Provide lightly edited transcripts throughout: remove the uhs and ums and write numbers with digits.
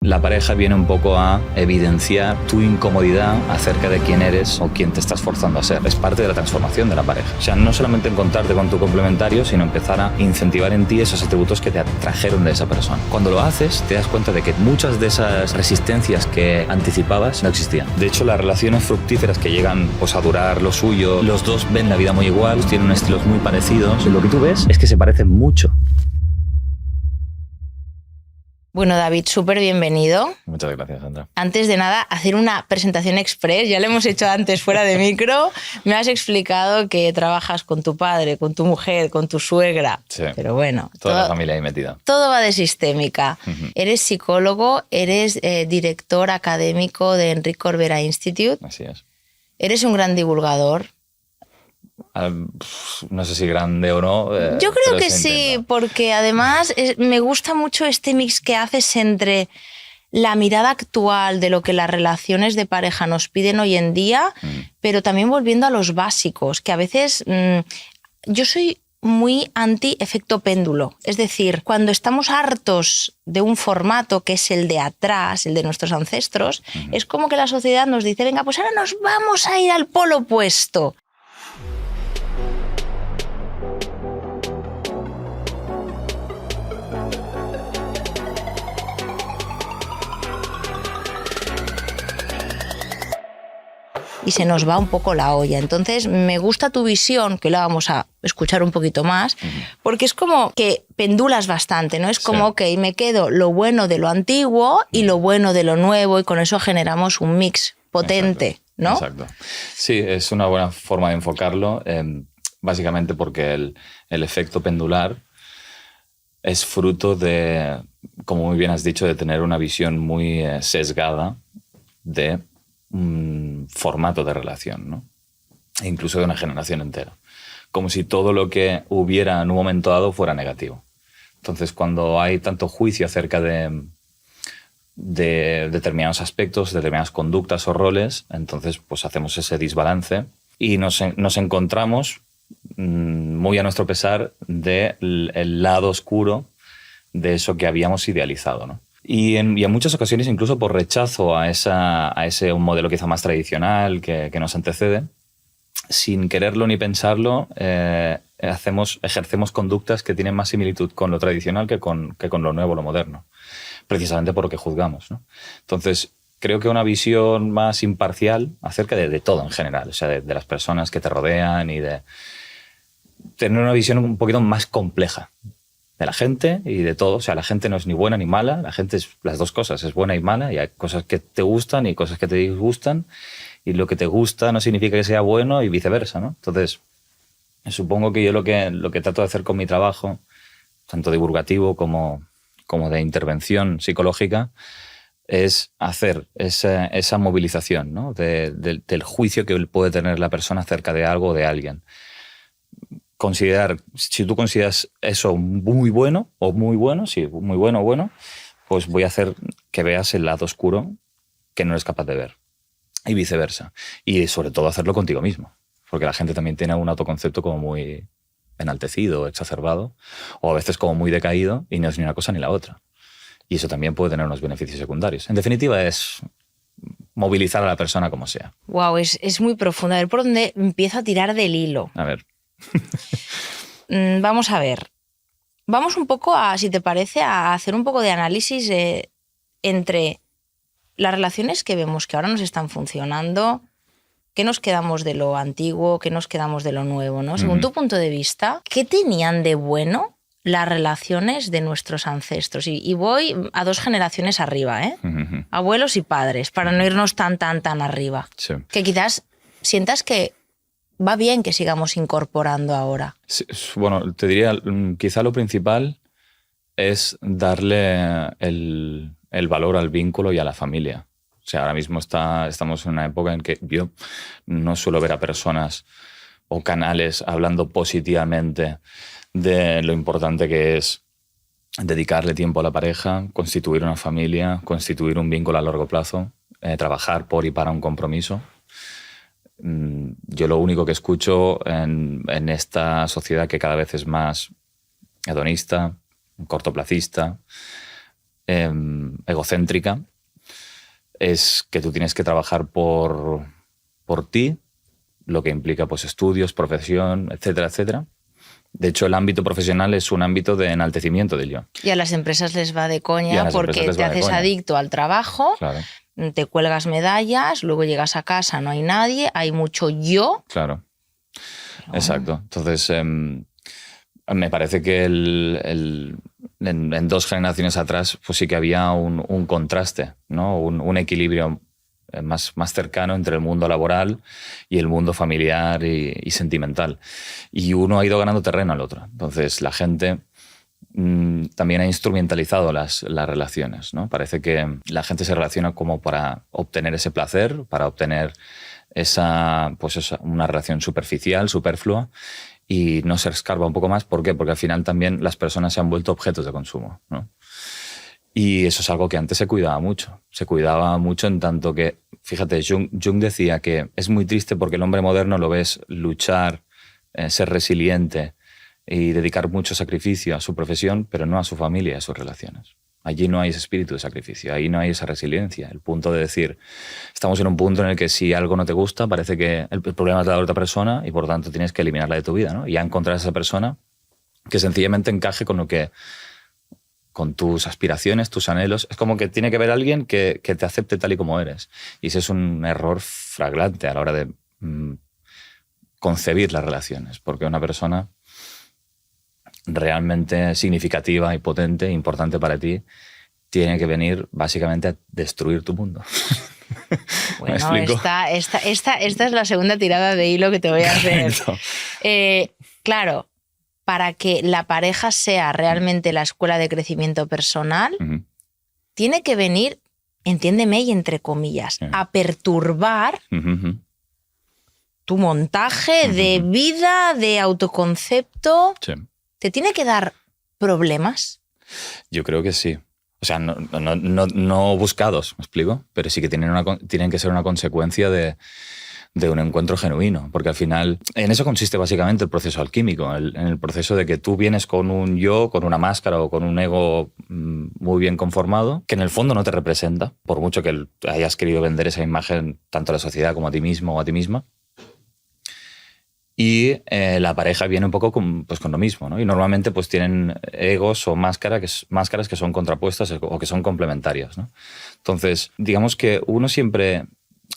La pareja viene un poco a evidenciar tu incomodidad acerca de quién eres o quién te estás forzando a ser. Es parte de la transformación de la pareja. O sea, no solamente encontrarte con tu complementario, sino empezar a incentivar en ti esos atributos que te atrajeron de esa persona. Cuando lo haces, te das cuenta de que muchas de esas resistencias que anticipabas no existían. De hecho, las relaciones fructíferas que llegan pues, a durar lo suyo, los dos ven la vida muy igual, tienen estilos muy parecidos. Lo que tú ves es que se parecen mucho. Bueno, David, súper bienvenido. Muchas gracias, Sandra. Antes de nada, hacer una presentación express. Ya lo hemos hecho antes fuera de micro. Me has explicado que trabajas con tu padre, con tu mujer, con tu suegra. Sí. Pero bueno, Toda la familia ahí metida. Todo va de sistémica. Uh-huh. Eres psicólogo, eres director académico de Enric Corbera Institute. Así es. Eres un gran divulgador. No sé si grande o no. Yo creo que sí, porque además me gusta mucho este mix que haces entre la mirada actual de lo que las relaciones de pareja nos piden hoy en día, pero también volviendo a los básicos, que a veces yo soy muy anti-efecto péndulo. Es decir, cuando estamos hartos de un formato que es el de atrás, el de nuestros ancestros, es como que la sociedad nos dice, venga, pues ahora nos vamos a ir al polo opuesto. Y se nos va un poco la olla. Entonces, me gusta tu visión, que la vamos a escuchar un poquito más, porque es como que pendulas bastante, ¿no? Es como, ok, me quedo lo bueno de lo antiguo y lo bueno de lo nuevo, y con eso generamos un mix potente, exacto, ¿no? Exacto. Sí, es una buena forma de enfocarlo, básicamente porque el efecto pendular es fruto de, como muy bien has dicho, de tener una visión muy sesgada de un formato de relación, ¿no? E incluso de una generación entera. Como si todo lo que hubiera en un momento dado fuera negativo. Entonces, cuando hay tanto juicio acerca de determinados aspectos, determinadas conductas o roles, entonces pues hacemos ese desbalance y nos encontramos, muy a nuestro pesar, del lado oscuro de eso que habíamos idealizado, ¿no? Y en muchas ocasiones, incluso por rechazo a ese un modelo quizá más tradicional que nos antecede, sin quererlo ni pensarlo, ejercemos conductas que tienen más similitud con lo tradicional que con lo nuevo, lo moderno, precisamente por lo que juzgamos, ¿no? Entonces, creo que una visión más imparcial acerca de todo en general, o sea, de las personas que te rodean y de tener una visión un poquito más compleja de la gente y de todo. O sea, la gente no es ni buena ni mala, la gente es las dos cosas, es buena y mala, y hay cosas que te gustan y cosas que te disgustan, y lo que te gusta no significa que sea bueno y viceversa, ¿no? Entonces, supongo que yo lo que trato de hacer con mi trabajo, tanto divulgativo como de intervención psicológica, es hacer esa movilización, ¿no? del juicio que puede tener la persona acerca de algo o de alguien. Si tú consideras eso muy bueno o muy bueno, sí, muy bueno o bueno, pues voy a hacer que veas el lado oscuro que no eres capaz de ver. Y viceversa. Y sobre todo hacerlo contigo mismo. Porque la gente también tiene un autoconcepto como muy enaltecido, exacerbado, o a veces como muy decaído, y no es ni una cosa ni la otra. Y eso también puede tener unos beneficios secundarios. En definitiva, es movilizar a la persona como sea. Wow, es muy profundo. A ver por dónde empiezo a tirar del hilo. A ver. Vamos a ver. Vamos un poco si te parece, a hacer un poco de análisis entre las relaciones que vemos que ahora nos están funcionando, qué nos quedamos de lo antiguo, qué nos quedamos de lo nuevo, ¿no? Según tu punto de vista, ¿qué tenían de bueno las relaciones de nuestros ancestros? Y voy a 2 generaciones arriba, ¿eh? Abuelos y padres, para no irnos tan arriba. Sí. Que quizás sientas que va bien que sigamos incorporando ahora. Sí, bueno, te diría, quizá lo principal es darle el valor al vínculo y a la familia. O sea, ahora mismo estamos en una época en que yo no suelo ver a personas o canales hablando positivamente de lo importante que es dedicarle tiempo a la pareja, constituir una familia, constituir un vínculo a largo plazo, trabajar por y para un compromiso. Yo lo único que escucho en esta sociedad que cada vez es más hedonista, cortoplacista, egocéntrica, es que tú tienes que trabajar por ti, lo que implica pues, estudios, profesión, etcétera, etcétera. De hecho, el ámbito profesional es un ámbito de enaltecimiento del yo. Y a las empresas les va de coña porque te haces adicto al trabajo, claro. Te cuelgas medallas, luego llegas a casa, no hay nadie, hay mucho yo. Claro, exacto. Entonces, me parece que en 2 generaciones atrás pues sí que había un contraste, ¿no? Un equilibrio más cercano entre el mundo laboral y el mundo familiar y sentimental. Y uno ha ido ganando terreno al otro. Entonces la gente también ha instrumentalizado las relaciones, ¿no? Parece que la gente se relaciona como para obtener ese placer, para obtener una relación superficial, superflua, y no se escarba un poco más. ¿Por qué? Porque al final también las personas se han vuelto objetos de consumo, ¿no? Y eso es algo que antes se cuidaba mucho. Se cuidaba mucho en tanto que, fíjate, Jung decía que es muy triste porque el hombre moderno lo ves luchar, ser resiliente y dedicar mucho sacrificio a su profesión, pero no a su familia y a sus relaciones. Allí no hay ese espíritu de sacrificio, ahí no hay esa resiliencia. El punto de decir, estamos en un punto en el que si algo no te gusta, parece que el problema es de la otra persona y por tanto tienes que eliminarla de tu vida, ¿no? Y ya encontrar a esa persona que sencillamente encaje con tus aspiraciones, tus anhelos. Es como que tiene que haber alguien que te acepte tal y como eres. Y ese es un error flagrante a la hora de concebir las relaciones, porque una persona realmente significativa y potente e importante para ti tiene que venir básicamente a destruir tu mundo. Bueno, esta es la segunda tirada de hilo que te voy a hacer. Claro, para que la pareja sea realmente la escuela de crecimiento personal, tiene que venir, entiéndeme y entre comillas, a perturbar tu montaje de vida, de autoconcepto. Sí. ¿Te tiene que dar problemas? Yo creo que sí. O sea, no buscados, ¿me explico? Pero sí que tienen que ser una consecuencia de un encuentro genuino, porque al final en eso consiste básicamente el proceso alquímico, en el proceso de que tú vienes con un yo, con una máscara o con un ego muy bien conformado, que en el fondo no te representa, por mucho que hayas querido vender esa imagen tanto a la sociedad como a ti mismo o a ti misma. Y la pareja viene un poco con lo mismo, ¿no? Y normalmente pues tienen egos o máscaras que son contrapuestas o que son complementarias, ¿no? Entonces, digamos que uno siempre,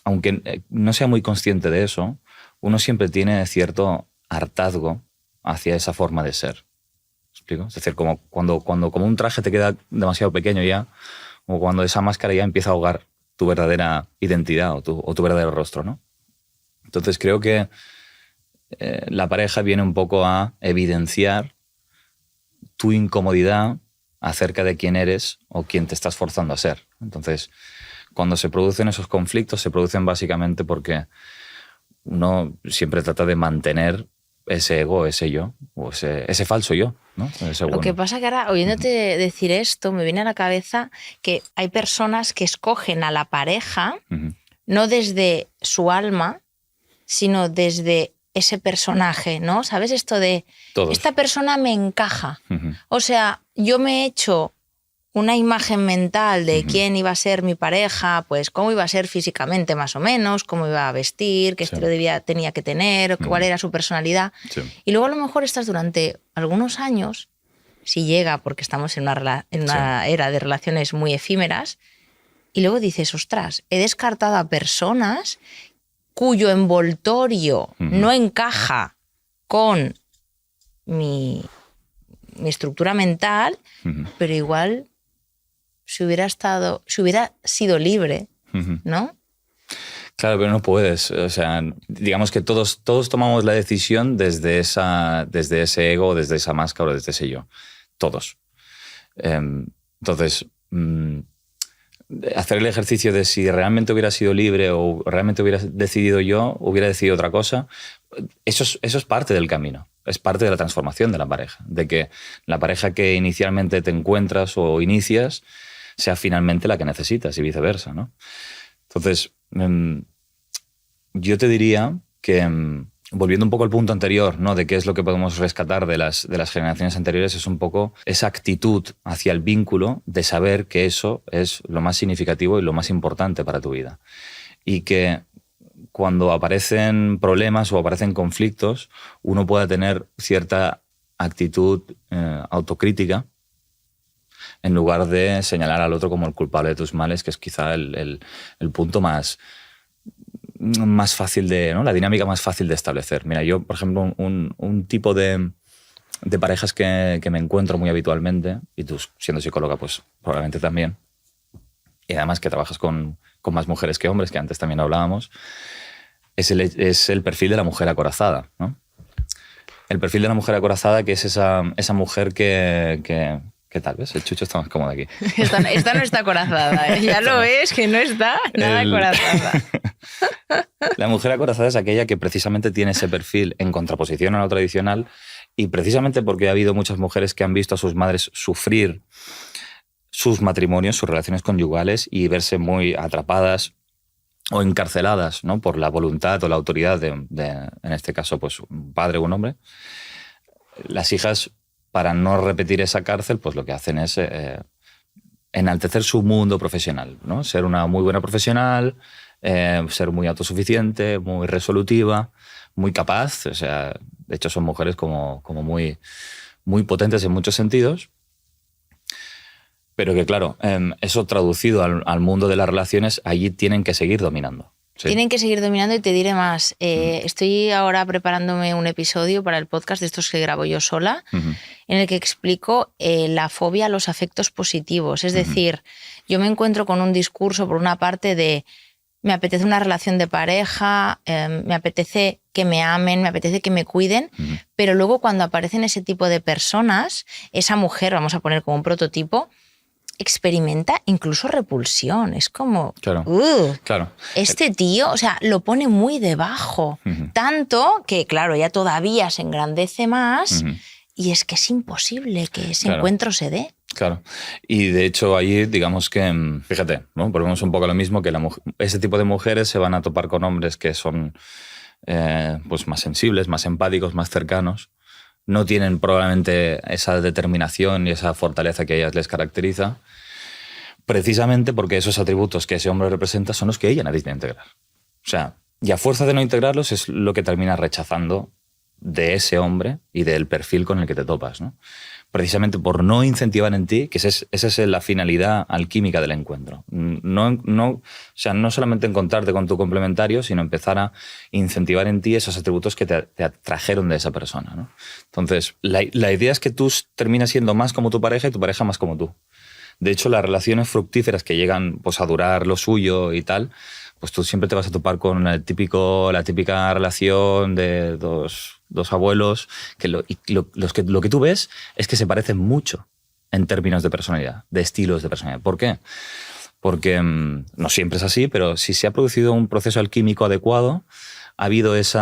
aunque no sea muy consciente de eso, uno siempre tiene cierto hartazgo hacia esa forma de ser. ¿Me explico? Es decir, como cuando un traje te queda demasiado pequeño ya, o cuando esa máscara ya empieza a ahogar tu verdadera identidad o tu verdadero rostro, ¿no? Entonces creo que la pareja viene un poco a evidenciar tu incomodidad acerca de quién eres o quién te estás forzando a ser. Entonces, cuando se producen esos conflictos, se producen básicamente porque uno siempre trata de mantener ese ego, ese yo, o ese falso yo, ¿no? Lo que pasa que ahora, oyéndote decir esto, me viene a la cabeza que hay personas que escogen a la pareja no desde su alma, sino desde ese personaje, ¿no? ¿Sabes? Esto de, esta persona me encaja. O sea, yo me he hecho una imagen mental de quién iba a ser mi pareja, pues cómo iba a ser físicamente más o menos, cómo iba a vestir, qué estilo de vida tenía que tener, cuál era su personalidad. Sí. Y luego a lo mejor estás durante algunos años, si llega, porque estamos en una era de relaciones muy efímeras, y luego dices, ostras, he descartado a personas cuyo envoltorio no encaja con mi estructura mental, pero igual si hubiera sido libre, ¿no? Claro, pero no puedes. O sea, digamos que todos tomamos la decisión desde ese ego, desde esa máscara, desde ese yo. Todos. Entonces, hacer el ejercicio de si realmente hubiera sido libre o realmente hubiera decidido yo, hubiera decidido otra cosa, eso es parte del camino. Es parte de la transformación de la pareja. De que la pareja que inicialmente te encuentras o inicias sea finalmente la que necesitas y viceversa, ¿no? Entonces, yo te diría que volviendo un poco al punto anterior, ¿no? De qué es lo que podemos rescatar de las generaciones anteriores, es un poco esa actitud hacia el vínculo de saber que eso es lo más significativo y lo más importante para tu vida. Y que cuando aparecen problemas o aparecen conflictos, uno pueda tener cierta actitud autocrítica en lugar de señalar al otro como el culpable de tus males, que es quizá el punto más fácil de, ¿no? La dinámica más fácil de establecer. Mira, yo, por ejemplo, un tipo de parejas que me encuentro muy habitualmente, y tú siendo psicóloga pues probablemente también, y además que trabajas con más mujeres que hombres, que antes también hablábamos, es el perfil de la mujer acorazada, ¿no? El perfil de la mujer acorazada, que es esa mujer que tal vez el Chucho está más cómodo aquí. Esta no está acorazada, ¿eh? Ya lo ves, que no está nada acorazada. La mujer acorazada es aquella que precisamente tiene ese perfil en contraposición a lo tradicional, y precisamente porque ha habido muchas mujeres que han visto a sus madres sufrir sus matrimonios, sus relaciones conyugales, y verse muy atrapadas o encarceladas, ¿no? Por la voluntad o la autoridad de, en este caso, pues un padre o un hombre. Las hijas, para no repetir esa cárcel, pues lo que hacen es enaltecer su mundo profesional, ¿no? Ser una muy buena profesional, ser muy autosuficiente, muy resolutiva, muy capaz. O sea, de hecho son mujeres como muy, muy potentes en muchos sentidos. Pero que claro, eso traducido al mundo de las relaciones, allí tienen que seguir dominando. Sí. Tienen que seguir dominando, y te diré más. Estoy ahora preparándome un episodio para el podcast de estos que grabo yo sola, en el que explico la fobia a los afectos positivos. Es decir, yo me encuentro con un discurso, por una parte, de me apetece una relación de pareja, me apetece que me amen, me apetece que me cuiden, pero luego cuando aparecen ese tipo de personas, esa mujer, vamos a poner como un prototipo, experimenta incluso repulsión. Es como, claro, claro. Este tío, o sea, lo pone muy debajo. Tanto que, claro, ya todavía se engrandece más, y es que es imposible que ese encuentro se dé. Claro. Y de hecho ahí, digamos que, fíjate, ¿no? Volvemos un poco a lo mismo, que ese tipo de mujeres se van a topar con hombres que son pues más sensibles, más empáticos, más cercanos. No tienen probablemente esa determinación y esa fortaleza que a ellas les caracteriza, precisamente porque esos atributos que ese hombre representa son los que ella necesita integrar. O sea, y a fuerza de no integrarlos es lo que termina rechazando de ese hombre y del perfil con el que te topas, ¿no? Precisamente por no incentivar en ti, que esa es la finalidad alquímica del encuentro. O sea, no solamente encontrarte con tu complementario, sino empezar a incentivar en ti esos atributos que te atrajeron de esa persona, ¿no? Entonces, la idea es que tú terminas siendo más como tu pareja y tu pareja más como tú. De hecho, las relaciones fructíferas que llegan pues, a durar lo suyo y tal, pues tú siempre te vas a topar con la típica relación de dos abuelos, que lo que tú ves es que se parecen mucho en términos de personalidad, de estilos de personalidad. ¿Por qué? Porque no siempre es así, pero si se ha producido un proceso alquímico adecuado, ha habido ese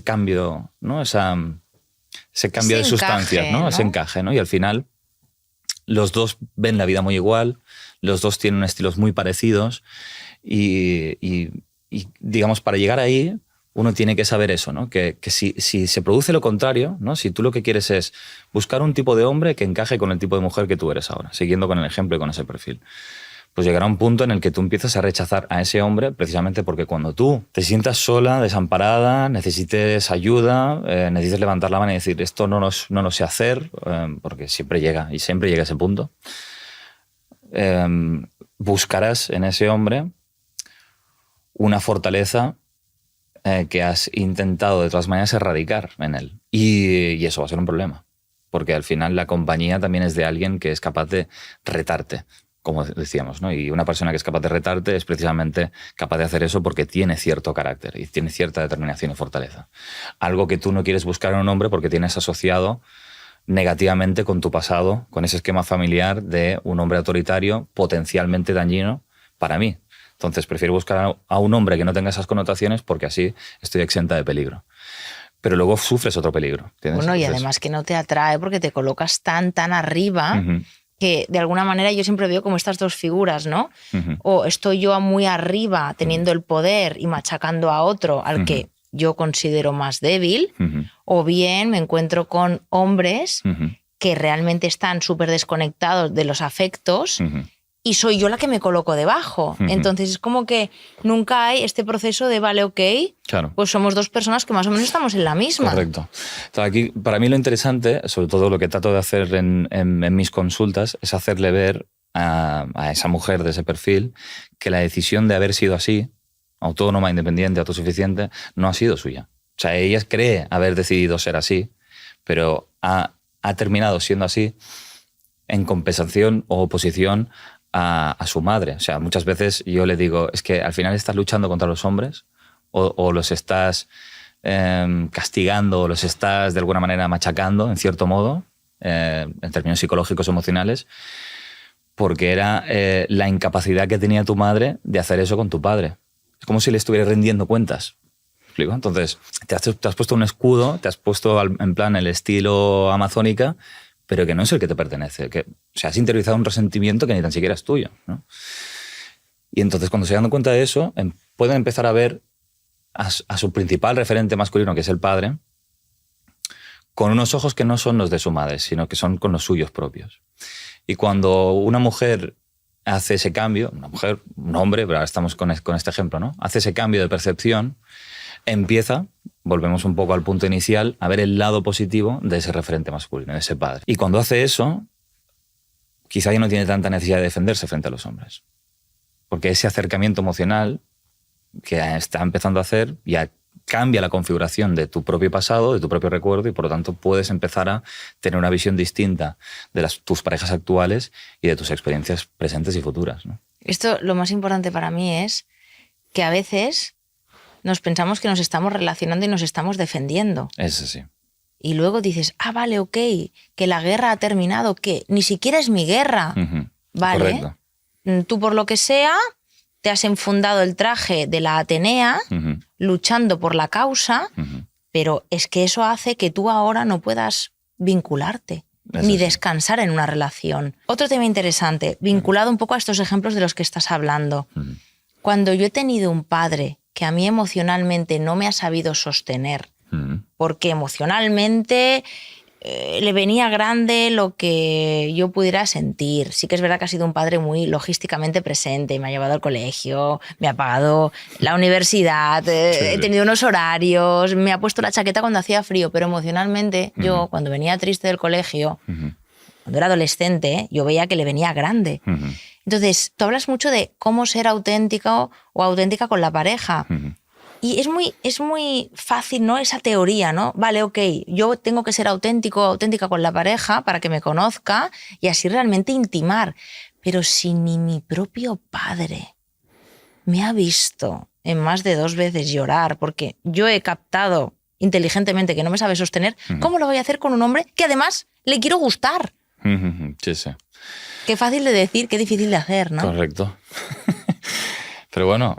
cambio, ¿no? Ese cambio de sustancias, ¿no? Ese encaje, ¿no? Y al final los dos ven la vida muy igual, los dos tienen estilos muy parecidos y digamos, para llegar ahí uno tiene que saber eso, ¿no? Que si se produce lo contrario, ¿no? Si tú lo que quieres es buscar un tipo de hombre que encaje con el tipo de mujer que tú eres ahora, siguiendo con el ejemplo y con ese perfil, pues llegará un punto en el que tú empiezas a rechazar a ese hombre, precisamente porque cuando tú te sientas sola, desamparada, necesites ayuda, necesites levantar la mano y decir esto no lo sé hacer, porque siempre llega ese punto, buscarás en ese hombre una fortaleza que has intentado de todas maneras erradicar en él. Y eso va a ser un problema, porque al final la compañía también es de alguien que es capaz de retarte, como decíamos, ¿no? Y una persona que es capaz de retarte es precisamente capaz de hacer eso porque tiene cierto carácter y tiene cierta determinación y fortaleza. Algo que tú no quieres buscar en un hombre porque tienes asociado negativamente con tu pasado, con ese esquema familiar de un hombre autoritario potencialmente dañino para mí. Entonces prefiero buscar a un hombre que no tenga esas connotaciones porque así estoy exenta de peligro. Pero luego sufres otro peligro. ¿Entiendes? Bueno, y además que no te atrae porque te colocas tan arriba que de alguna manera yo siempre veo como estas dos figuras, ¿no? O estoy yo muy arriba teniendo el poder y machacando a otro al que yo considero más débil, o bien me encuentro con hombres que realmente están súper desconectados de los afectos y soy yo la que me coloco debajo. Entonces es como que nunca hay este proceso de vale, ok, claro, pues somos dos personas que más o menos estamos en la misma. Correcto. Entonces, aquí, para mí lo interesante, sobre todo lo que trato de hacer en mis consultas, es hacerle ver a esa mujer de ese perfil que la decisión de haber sido así, autónoma, independiente, autosuficiente, no ha sido suya. O sea, ella cree haber decidido ser así, pero ha terminado siendo así en compensación o oposición a su madre. O sea, muchas veces yo le digo, es que al final estás luchando contra los hombres o los estás castigando o los estás de alguna manera machacando, en cierto modo, en términos psicológicos o emocionales, porque era la incapacidad que tenía tu madre de hacer eso con tu padre. Es como si le estuvieras rendiendo cuentas. ¿Me explico? Entonces, te has puesto un escudo, te has puesto en plan el estilo amazónica, pero que no es el que te pertenece. O sea, has interiorizado un resentimiento que ni tan siquiera es tuyo, ¿no? Y entonces, cuando se dan cuenta de eso, pueden empezar a ver a su principal referente masculino, que es el padre, con unos ojos que no son los de su madre, sino que son con los suyos propios. Y cuando una mujer hace ese cambio, una mujer, un hombre, pero ahora estamos con este ejemplo, ¿no? Hace ese cambio de percepción, empieza, volvemos un poco al punto inicial, a ver el lado positivo de ese referente masculino, de ese padre. Y cuando hace eso, quizá ya no tiene tanta necesidad de defenderse frente a los hombres. Porque ese acercamiento emocional que está empezando a hacer ya cambia la configuración de tu propio pasado, de tu propio recuerdo, y por lo tanto puedes empezar a tener una visión distinta de tus parejas actuales y de tus experiencias presentes y futuras, ¿no? Esto, lo más importante para mí es que a veces nos pensamos que nos estamos relacionando y nos estamos defendiendo. Eso sí. Y luego dices, vale, ok, que la guerra ha terminado, que ni siquiera es mi guerra. Vale. Correcto. Tú por lo que sea te has enfundado el traje de la Atenea luchando por la causa, pero es que eso hace que tú ahora no puedas vincularte ni descansar en una relación. Otro tema interesante, vinculado un poco a estos ejemplos de los que estás hablando. Cuando yo he tenido un padre que a mí emocionalmente no me ha sabido sostener, porque emocionalmente le venía grande lo que yo pudiera sentir. Sí que es verdad que ha sido un padre muy logísticamente presente, me ha llevado al colegio, me ha pagado la universidad, he tenido unos horarios, me ha puesto la chaqueta cuando hacía frío, pero emocionalmente yo, cuando venía triste del colegio, cuando era adolescente, yo veía que le venía grande. Entonces, tú hablas mucho de cómo ser auténtico o auténtica con la pareja. Y es muy fácil, ¿no? Esa teoría, ¿no? Vale, ok, yo tengo que ser auténtico o auténtica con la pareja para que me conozca y así realmente intimar. Pero si ni mi propio padre me ha visto en más de 2 veces llorar porque yo he captado inteligentemente que no me sabe sostener, ¿cómo lo voy a hacer con un hombre que además le quiero gustar? Sí, sí. Qué fácil de decir, qué difícil de hacer, ¿no? Correcto. Pero bueno,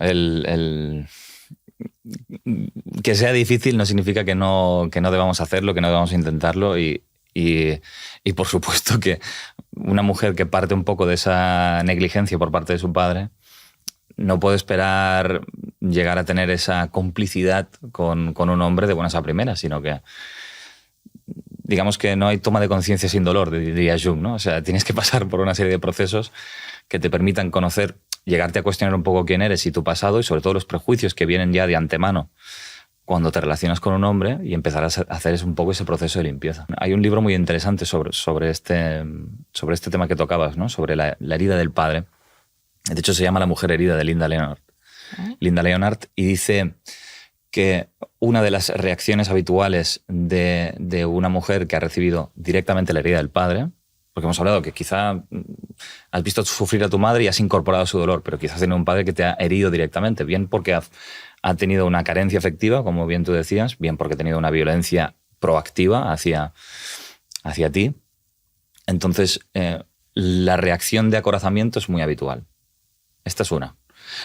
que sea difícil no significa que no debamos hacerlo, que no debamos intentarlo y por supuesto que una mujer que parte un poco de esa negligencia por parte de su padre no puede esperar llegar a tener esa complicidad con un hombre de buenas a primeras, sino que digamos que no hay toma de conciencia sin dolor, diría Jung, ¿no? O sea, tienes que pasar por una serie de procesos que te permitan conocer, llegarte a cuestionar un poco quién eres y tu pasado y sobre todo los prejuicios que vienen ya de antemano cuando te relacionas con un hombre y empezar a hacer un poco ese proceso de limpieza. Hay un libro muy interesante sobre este tema que tocabas, ¿no? Sobre la herida del padre. De hecho, se llama La mujer herida, de Linda Leonard. Linda Leonard, y dice que una de las reacciones habituales de una mujer que ha recibido directamente la herida del padre, porque hemos hablado que quizá has visto sufrir a tu madre y has incorporado su dolor, pero quizás tenido un padre que te ha herido directamente, bien porque ha tenido una carencia afectiva, como bien tú decías, bien porque ha tenido una violencia proactiva hacia ti. Entonces, la reacción de acorazamiento es muy habitual. Esta es una.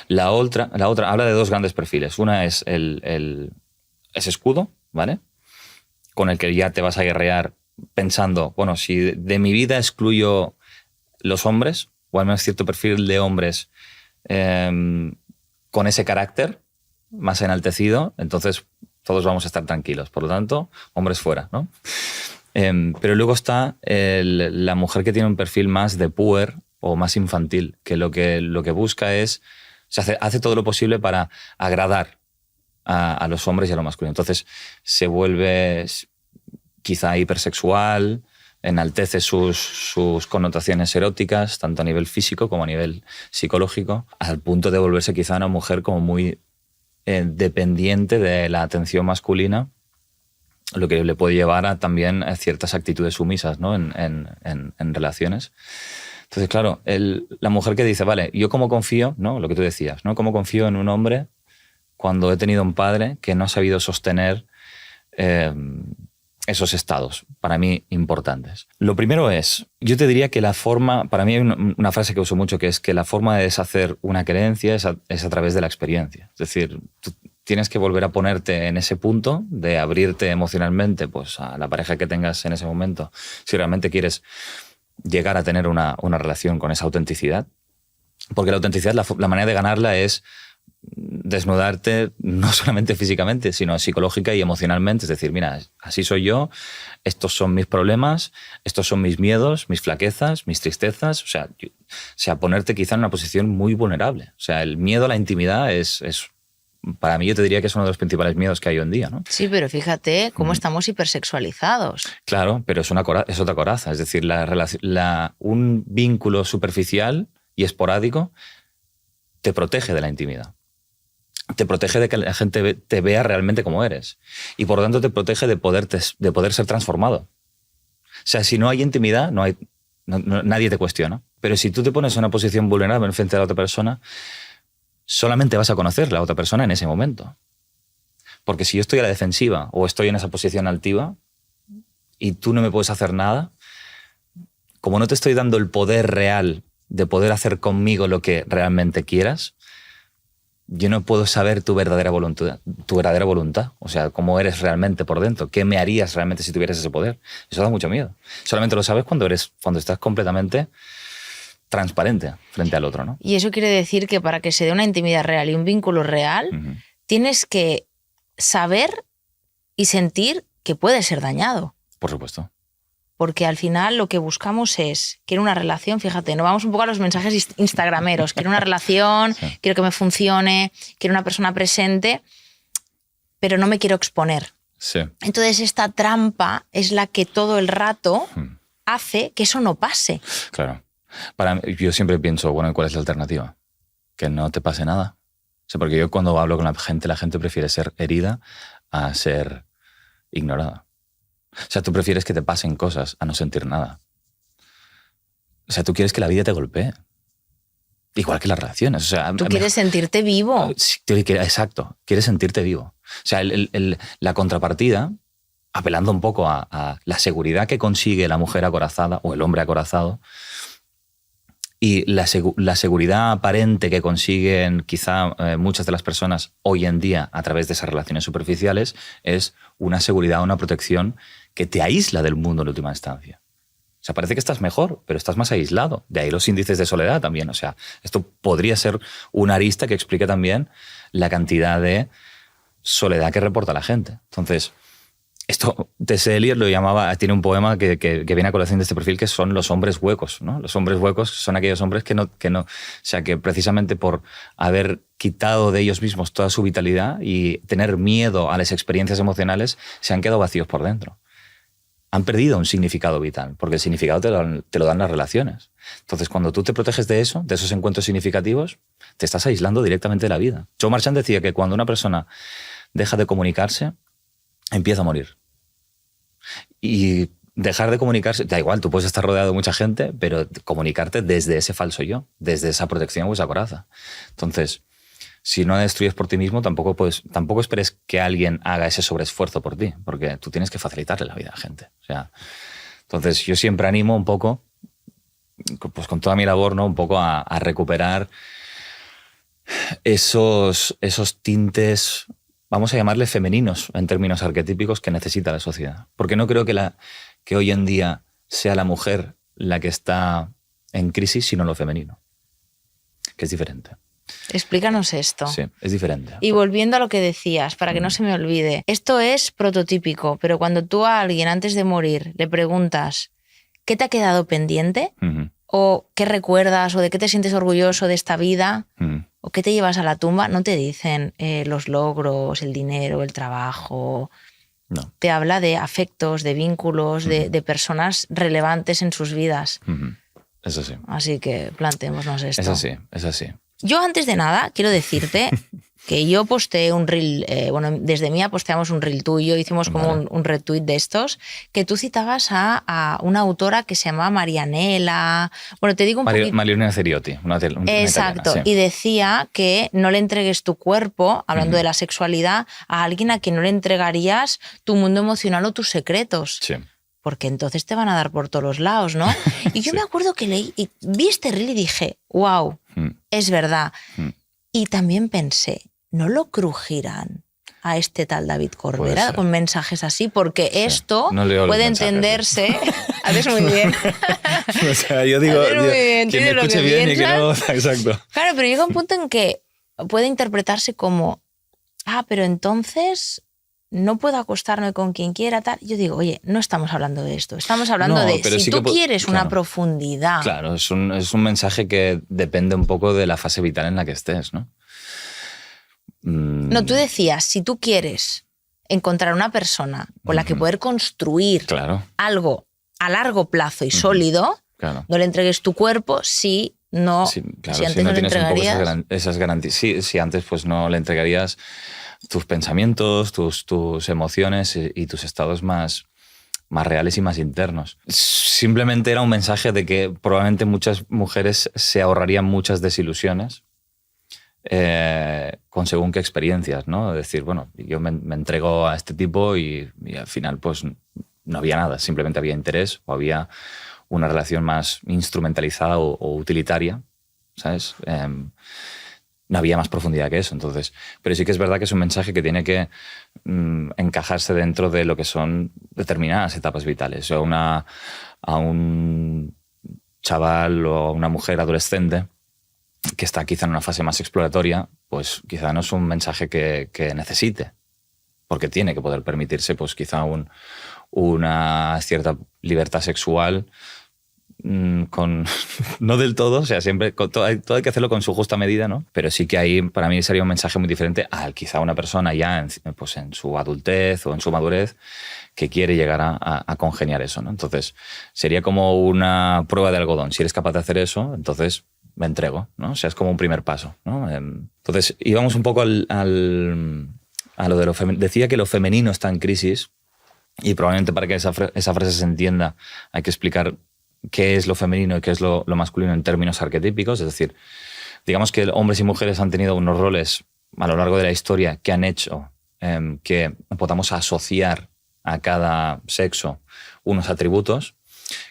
La otra habla de 2 grandes perfiles. Una es ese escudo, ¿vale? Con el que ya te vas a guerrear pensando, bueno, si de mi vida excluyo los hombres, o al menos cierto perfil de hombres con ese carácter más enaltecido, entonces todos vamos a estar tranquilos. Por lo tanto, hombres fuera, ¿no? Pero luego está la mujer que tiene un perfil más de puer o más infantil, que lo que busca es, hace todo lo posible para agradar a los hombres y a lo masculino. Entonces se vuelve quizá hipersexual, enaltece sus connotaciones eróticas, tanto a nivel físico como a nivel psicológico, al punto de volverse quizá una mujer como muy dependiente de la atención masculina, lo que le puede llevar a también a ciertas actitudes sumisas, ¿no? en relaciones. Entonces, claro, la mujer que dice, vale, yo cómo confío, ¿no? Lo que tú decías, ¿no? ¿Cómo confío en un hombre cuando he tenido un padre que no ha sabido sostener esos estados, para mí, importantes? Lo primero es, yo te diría que la forma, para mí hay una frase que uso mucho, que es que la forma de deshacer una creencia es a través de la experiencia. Es decir, tú tienes que volver a ponerte en ese punto de abrirte emocionalmente pues, a la pareja que tengas en ese momento, si realmente quieres llegar a tener una relación con esa autenticidad. Porque la autenticidad, la manera de ganarla es desnudarte no solamente físicamente, sino psicológica y emocionalmente. Es decir, mira, así soy yo, estos son mis problemas, estos son mis miedos, mis flaquezas, mis tristezas. O sea, ponerte quizá en una posición muy vulnerable. O sea, el miedo a la intimidad es para mí, yo te diría que es uno de los principales miedos que hay hoy en día, ¿no? Sí, pero fíjate cómo estamos hipersexualizados. Claro, pero es otra coraza. Es decir, un vínculo superficial y esporádico te protege de la intimidad. Te protege de que la gente te vea realmente como eres. Y por lo tanto te protege de poder ser transformado. O sea, si no hay intimidad, nadie te cuestiona. Pero si tú te pones en una posición vulnerable frente a la otra persona, solamente vas a conocer a la otra persona en ese momento. Porque si yo estoy a la defensiva o estoy en esa posición altiva y tú no me puedes hacer nada, como no te estoy dando el poder real de poder hacer conmigo lo que realmente quieras, yo no puedo saber tu verdadera voluntad. O sea, cómo eres realmente por dentro. ¿Qué me harías realmente si tuvieras ese poder? Eso da mucho miedo. Solamente lo sabes cuando estás completamente transparente frente al otro, ¿no? Y eso quiere decir que para que se dé una intimidad real y un vínculo real, tienes que saber y sentir que puede ser dañado. Por supuesto. Porque al final lo que buscamos es, quiero una relación, fíjate, no vamos un poco a los mensajes instagrameros, quiero una relación, sí. Quiero que me funcione, quiero una persona presente, pero no me quiero exponer. Sí. Entonces esta trampa es la que todo el rato hace que eso no pase. Claro. Yo siempre pienso, bueno, ¿cuál es la alternativa? Que no te pase nada. O sea, porque yo cuando hablo con la gente prefiere ser herida a ser ignorada. O sea, tú prefieres que te pasen cosas a no sentir nada. O sea, tú quieres que la vida te golpee. Igual que las relaciones. O sea, tú quieres sentirte vivo. Exacto, quieres sentirte vivo. O sea, la contrapartida, apelando un poco a la seguridad que consigue la mujer acorazada o el hombre acorazado, y la seguridad aparente que consiguen quizá muchas de las personas hoy en día a través de esas relaciones superficiales es una seguridad, una protección que te aísla del mundo en última instancia. O sea, parece que estás mejor, pero estás más aislado. De ahí los índices de soledad también. O sea, esto podría ser una arista que explique también la cantidad de soledad que reporta la gente. Entonces, esto T.S. Eliot lo llamaba, tiene un poema que viene a colación de este perfil, que son los hombres huecos, ¿no? Los hombres huecos son aquellos hombres que no, o sea, que precisamente por haber quitado de ellos mismos toda su vitalidad y tener miedo a las experiencias emocionales, se han quedado vacíos por dentro. Han perdido un significado vital, porque el significado te lo dan las relaciones. Entonces, cuando tú te proteges de eso, de esos encuentros significativos, te estás aislando directamente de la vida. Joe Marchand decía que cuando una persona deja de comunicarse, empieza a morir. Y dejar de comunicarse, da igual, tú puedes estar rodeado de mucha gente, pero comunicarte desde ese falso yo, desde esa protección o esa coraza. Entonces, si no destruyes por ti mismo, tampoco esperes que alguien haga ese sobreesfuerzo por ti, porque tú tienes que facilitarle la vida a la gente. O sea, entonces, yo siempre animo un poco, pues con toda mi labor, ¿no? Un poco a recuperar esos tintes, vamos a llamarle femeninos en términos arquetípicos, que necesita la sociedad. Porque no creo que hoy en día sea la mujer la que está en crisis, sino en lo femenino, que es diferente. Explícanos esto. Sí, es diferente. Y volviendo a lo que decías, para que no se me olvide, esto es prototípico, pero cuando tú a alguien antes de morir le preguntas ¿qué te ha quedado pendiente? ¿O qué recuerdas? ¿O de qué te sientes orgulloso de esta vida? ¿O qué te llevas a la tumba? No te dicen los logros, el dinero, el trabajo. No. Te habla de afectos, de vínculos, de personas relevantes en sus vidas. Es así. Así que planteémonos esto. Es así, es así. Yo antes de nada quiero decirte que yo posteé un reel, desde Mía posteamos un reel tuyo, hicimos como un retweet de estos, que tú citabas a una autora que se llamaba Marianela. Bueno, te digo un poquito. Marianela Ceriotti, una Exacto, italiana, sí. Y decía que no le entregues tu cuerpo, hablando de la sexualidad, a alguien a quien no le entregarías tu mundo emocional o tus secretos. Sí. Porque entonces te van a dar por todos los lados, ¿no? Y yo me acuerdo que leí, y vi este reel y dije, wow, es verdad. Y también pensé, ¿no lo crujirán a este tal David Corbera con mensajes así? Porque esto puede entenderse. Haces muy bien. O sea, yo digo, que me escuche bien y que no... Exacto. Claro, pero llega un punto en que puede interpretarse como, pero entonces no puedo acostarme con quien quiera, tal. Yo digo, oye, no estamos hablando de esto. Estamos hablando de si sí tú quieres una profundidad. Claro, es un mensaje que depende un poco de la fase vital en la que estés, ¿no? No, tú decías, si tú quieres encontrar una persona con la que poder construir algo a largo plazo y sólido, no le entregues tu cuerpo si no, si antes no le tienes un poco entregarías. esas garantías. Si antes pues no le entregarías tus pensamientos, tus emociones y tus estados más reales y más internos. Simplemente era un mensaje de que probablemente muchas mujeres se ahorrarían muchas desilusiones con según qué experiencias, ¿no? Es decir, bueno, yo me entrego a este tipo y al final pues no había nada, simplemente había interés o había una relación más instrumentalizada o utilitaria, ¿sabes? No había más profundidad que eso, entonces. Pero sí que es verdad que es un mensaje que tiene que encajarse dentro de lo que son determinadas etapas vitales. O a un chaval o a una mujer adolescente que está quizá en una fase más exploratoria, pues quizá no es un mensaje que necesite, porque tiene que poder permitirse pues quizá una cierta libertad sexual no del todo, o sea, siempre todo hay que hacerlo con su justa medida, ¿no? Pero sí que ahí para mí sería un mensaje muy diferente al quizá una persona ya en su adultez o en su madurez que quiere llegar a congeniar eso, ¿no? Entonces sería como una prueba de algodón. Si eres capaz de hacer eso, entonces me entrego, ¿no? O sea, es como un primer paso, ¿no? Entonces íbamos un poco a lo de lo femenino. Decía que lo femenino está en crisis y probablemente para que esa frase se entienda hay que explicar qué es lo femenino y qué es lo masculino en términos arquetípicos. Es decir, digamos que hombres y mujeres han tenido unos roles a lo largo de la historia que han hecho que podamos asociar a cada sexo unos atributos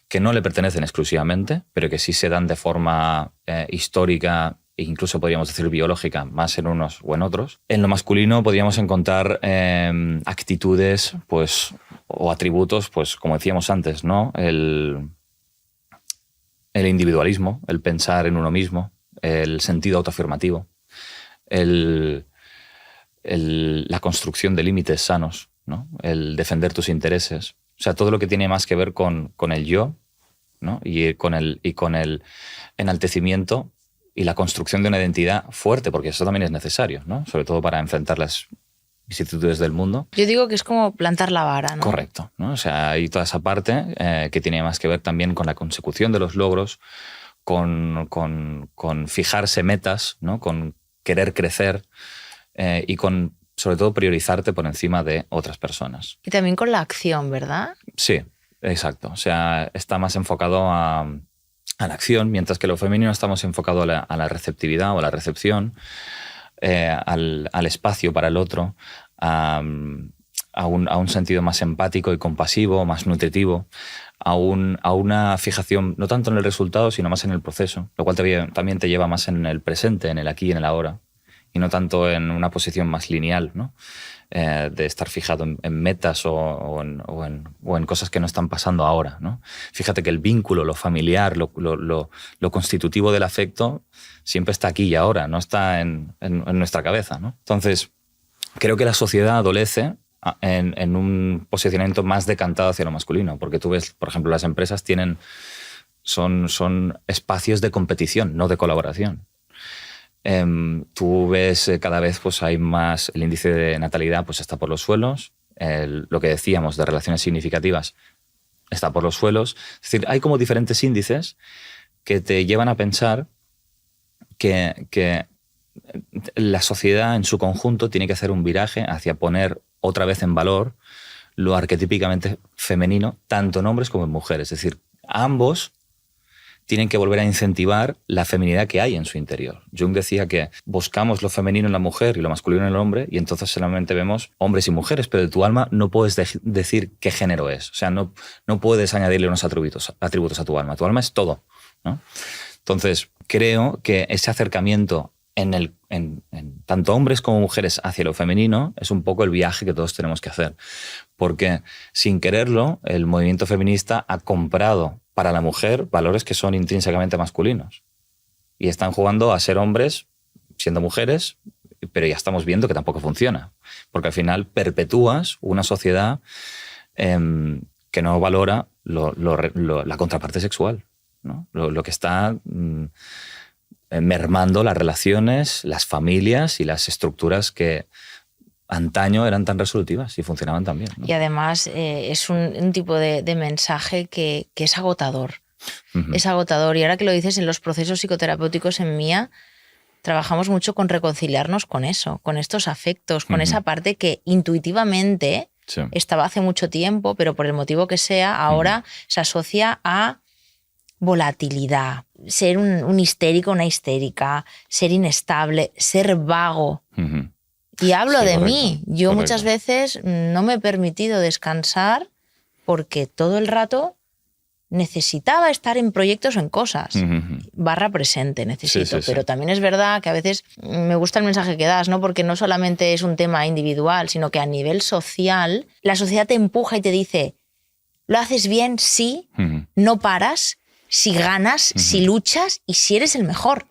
que no le pertenecen exclusivamente, pero que sí se dan de forma histórica e incluso podríamos decir biológica, más en unos o en otros. En lo masculino podríamos encontrar actitudes pues, o atributos, pues, como decíamos antes, ¿no? El individualismo, el pensar en uno mismo, el sentido autoafirmativo, la construcción de límites sanos, ¿no? El defender tus intereses. O sea, todo lo que tiene más que ver con el yo, ¿no? y con el enaltecimiento y la construcción de una identidad fuerte, porque eso también es necesario, ¿no? Sobre todo para enfrentar las vicisitudes del mundo. Yo digo que es como plantar la vara, ¿no? Correcto, ¿no? O sea, hay toda esa parte que tiene más que ver también con la consecución de los logros, con fijarse metas, ¿no? Con querer crecer y con, sobre todo, priorizarte por encima de otras personas. Y también con la acción, ¿verdad? Sí, exacto. O sea, está más enfocado a la acción, mientras que lo femenino está más enfocado a la receptividad o a la recepción, al espacio para el otro, a un sentido más empático y compasivo, más nutritivo, a una fijación no tanto en el resultado, sino más en el proceso, lo cual también te lleva más en el presente, en el aquí y en el ahora, y no tanto en una posición más lineal, ¿no? de estar fijado en metas o en cosas que no están pasando ahora, ¿no? Fíjate que el vínculo, lo familiar, lo constitutivo del afecto siempre está aquí y ahora, no está en nuestra cabeza, ¿no? Entonces, creo que la sociedad adolece en un posicionamiento más decantado hacia lo masculino, porque tú ves, por ejemplo, las empresas son espacios de competición, no de colaboración. Tú ves cada vez pues hay más, el índice de natalidad pues está por los suelos, lo que decíamos de relaciones significativas está por los suelos. Es decir, hay como diferentes índices que te llevan a pensar que la sociedad en su conjunto tiene que hacer un viraje hacia poner otra vez en valor lo arquetípicamente femenino, tanto en hombres como en mujeres. Es decir, ambos tienen que volver a incentivar la feminidad que hay en su interior. Jung decía que buscamos lo femenino en la mujer y lo masculino en el hombre, y entonces solamente vemos hombres y mujeres, pero de tu alma no puedes decir qué género es. O sea, no puedes añadirle unos atributos a tu alma. Tu alma es todo, ¿no? Entonces, creo que ese acercamiento en tanto hombres como mujeres hacia lo femenino es un poco el viaje que todos tenemos que hacer. Porque, sin quererlo, el movimiento feminista ha comprado para la mujer valores que son intrínsecamente masculinos. Y están jugando a ser hombres siendo mujeres, pero ya estamos viendo que tampoco funciona. Porque al final perpetúas una sociedad que no valora la contraparte sexual, ¿no? Lo que está mermando las relaciones, las familias y las estructuras que antaño eran tan resolutivas y funcionaban tan bien, ¿no? Y además es un tipo de mensaje que es agotador. Uh-huh. Es agotador. Y ahora que lo dices, en los procesos psicoterapéuticos en MIA trabajamos mucho con reconciliarnos con eso, con estos afectos, con esa parte que intuitivamente estaba hace mucho tiempo, pero por el motivo que sea, ahora se asocia a volatilidad, ser un histérico, una histérica, ser inestable, ser vago. Uh-huh. Y hablo de mí. Yo muchas veces no me he permitido descansar porque todo el rato necesitaba estar en proyectos o en cosas. / presente necesito. Pero también es verdad que a veces me gusta el mensaje que das, ¿no? Porque no solamente es un tema individual, sino que a nivel social, la sociedad te empuja y te dice, lo haces bien, sí, no paras, si ganas, si luchas y si eres el mejor.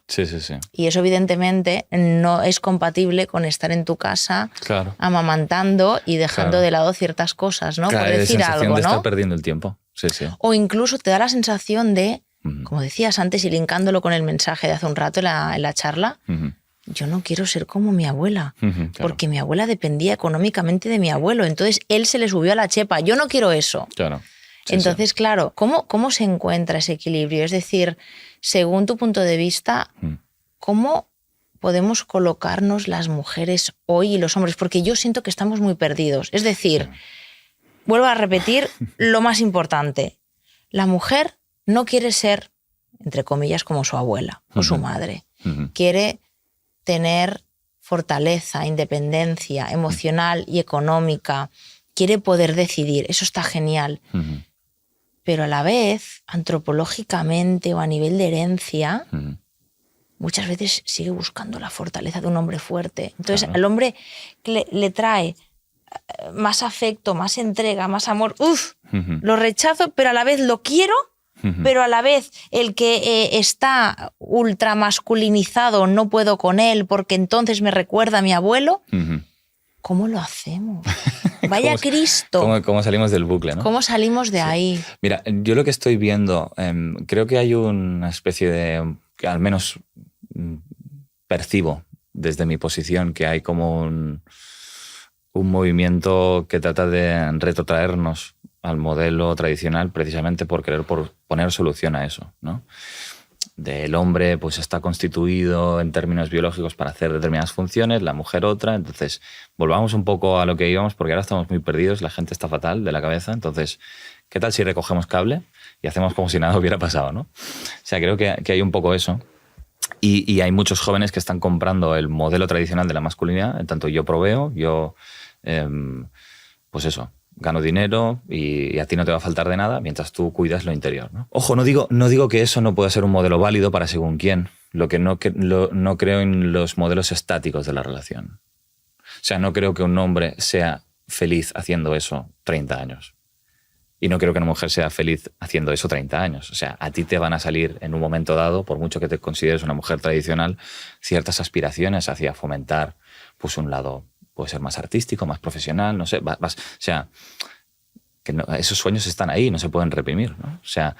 Y eso evidentemente no es compatible con estar en tu casa amamantando y dejando de lado ciertas cosas, ¿no? Claro, por decir algo, de ¿no? Estar perdiendo el tiempo. O incluso te da la sensación de, como decías antes y linkándolo con el mensaje de hace un rato en la charla, yo no quiero ser como mi abuela, porque mi abuela dependía económicamente de mi abuelo, entonces él se le subió a la chepa, yo no quiero eso. Claro. Entonces, claro, ¿cómo se encuentra ese equilibrio? Es decir, según tu punto de vista, ¿cómo podemos colocarnos las mujeres hoy y los hombres? Porque yo siento que estamos muy perdidos. Es decir, vuelvo a repetir lo más importante. La mujer no quiere ser, entre comillas, como su abuela o su madre. Quiere tener fortaleza, independencia emocional y económica. Quiere poder decidir. Eso está genial. Pero a la vez, antropológicamente o a nivel de herencia, muchas veces sigue buscando la fortaleza de un hombre fuerte. Entonces, al hombre le trae más afecto, más entrega, más amor. Lo rechazo, pero a la vez lo quiero, pero a la vez el que está ultra masculinizado no puedo con él porque entonces me recuerda a mi abuelo. ¿Cómo lo hacemos? Vaya Cristo. ¿Cómo salimos del bucle, ¿no? ¿Cómo salimos de ahí? Mira, yo lo que estoy viendo, creo que hay una especie de, que al menos percibo desde mi posición, que hay como un movimiento que trata de retrotraernos al modelo tradicional precisamente por querer poner solución a eso, ¿no? El hombre pues está constituido en términos biológicos para hacer determinadas funciones, la mujer otra. Entonces, volvamos un poco a lo que íbamos, porque ahora estamos muy perdidos, la gente está fatal de la cabeza. Entonces, ¿qué tal si recogemos cable y hacemos como si nada hubiera pasado, ¿no? O sea, creo que hay un poco eso. Y hay muchos jóvenes que están comprando el modelo tradicional de la masculinidad. En tanto yo proveo, pues eso, gano dinero y a ti no te va a faltar de nada mientras tú cuidas lo interior, ¿no? Ojo, no digo que eso no pueda ser un modelo válido para según quién. Lo que no creo en los modelos estáticos de la relación. sea, no creo que un hombre sea feliz haciendo eso 30 años. Y no creo que una mujer sea feliz haciendo eso 30 años. O sea, a ti te van a salir en un momento dado, por mucho que te consideres una mujer tradicional, ciertas aspiraciones hacia fomentar pues un lado, puede ser más artístico, más profesional, no sé. O sea, que no, esos sueños están ahí, no se pueden reprimir, ¿no? O sea,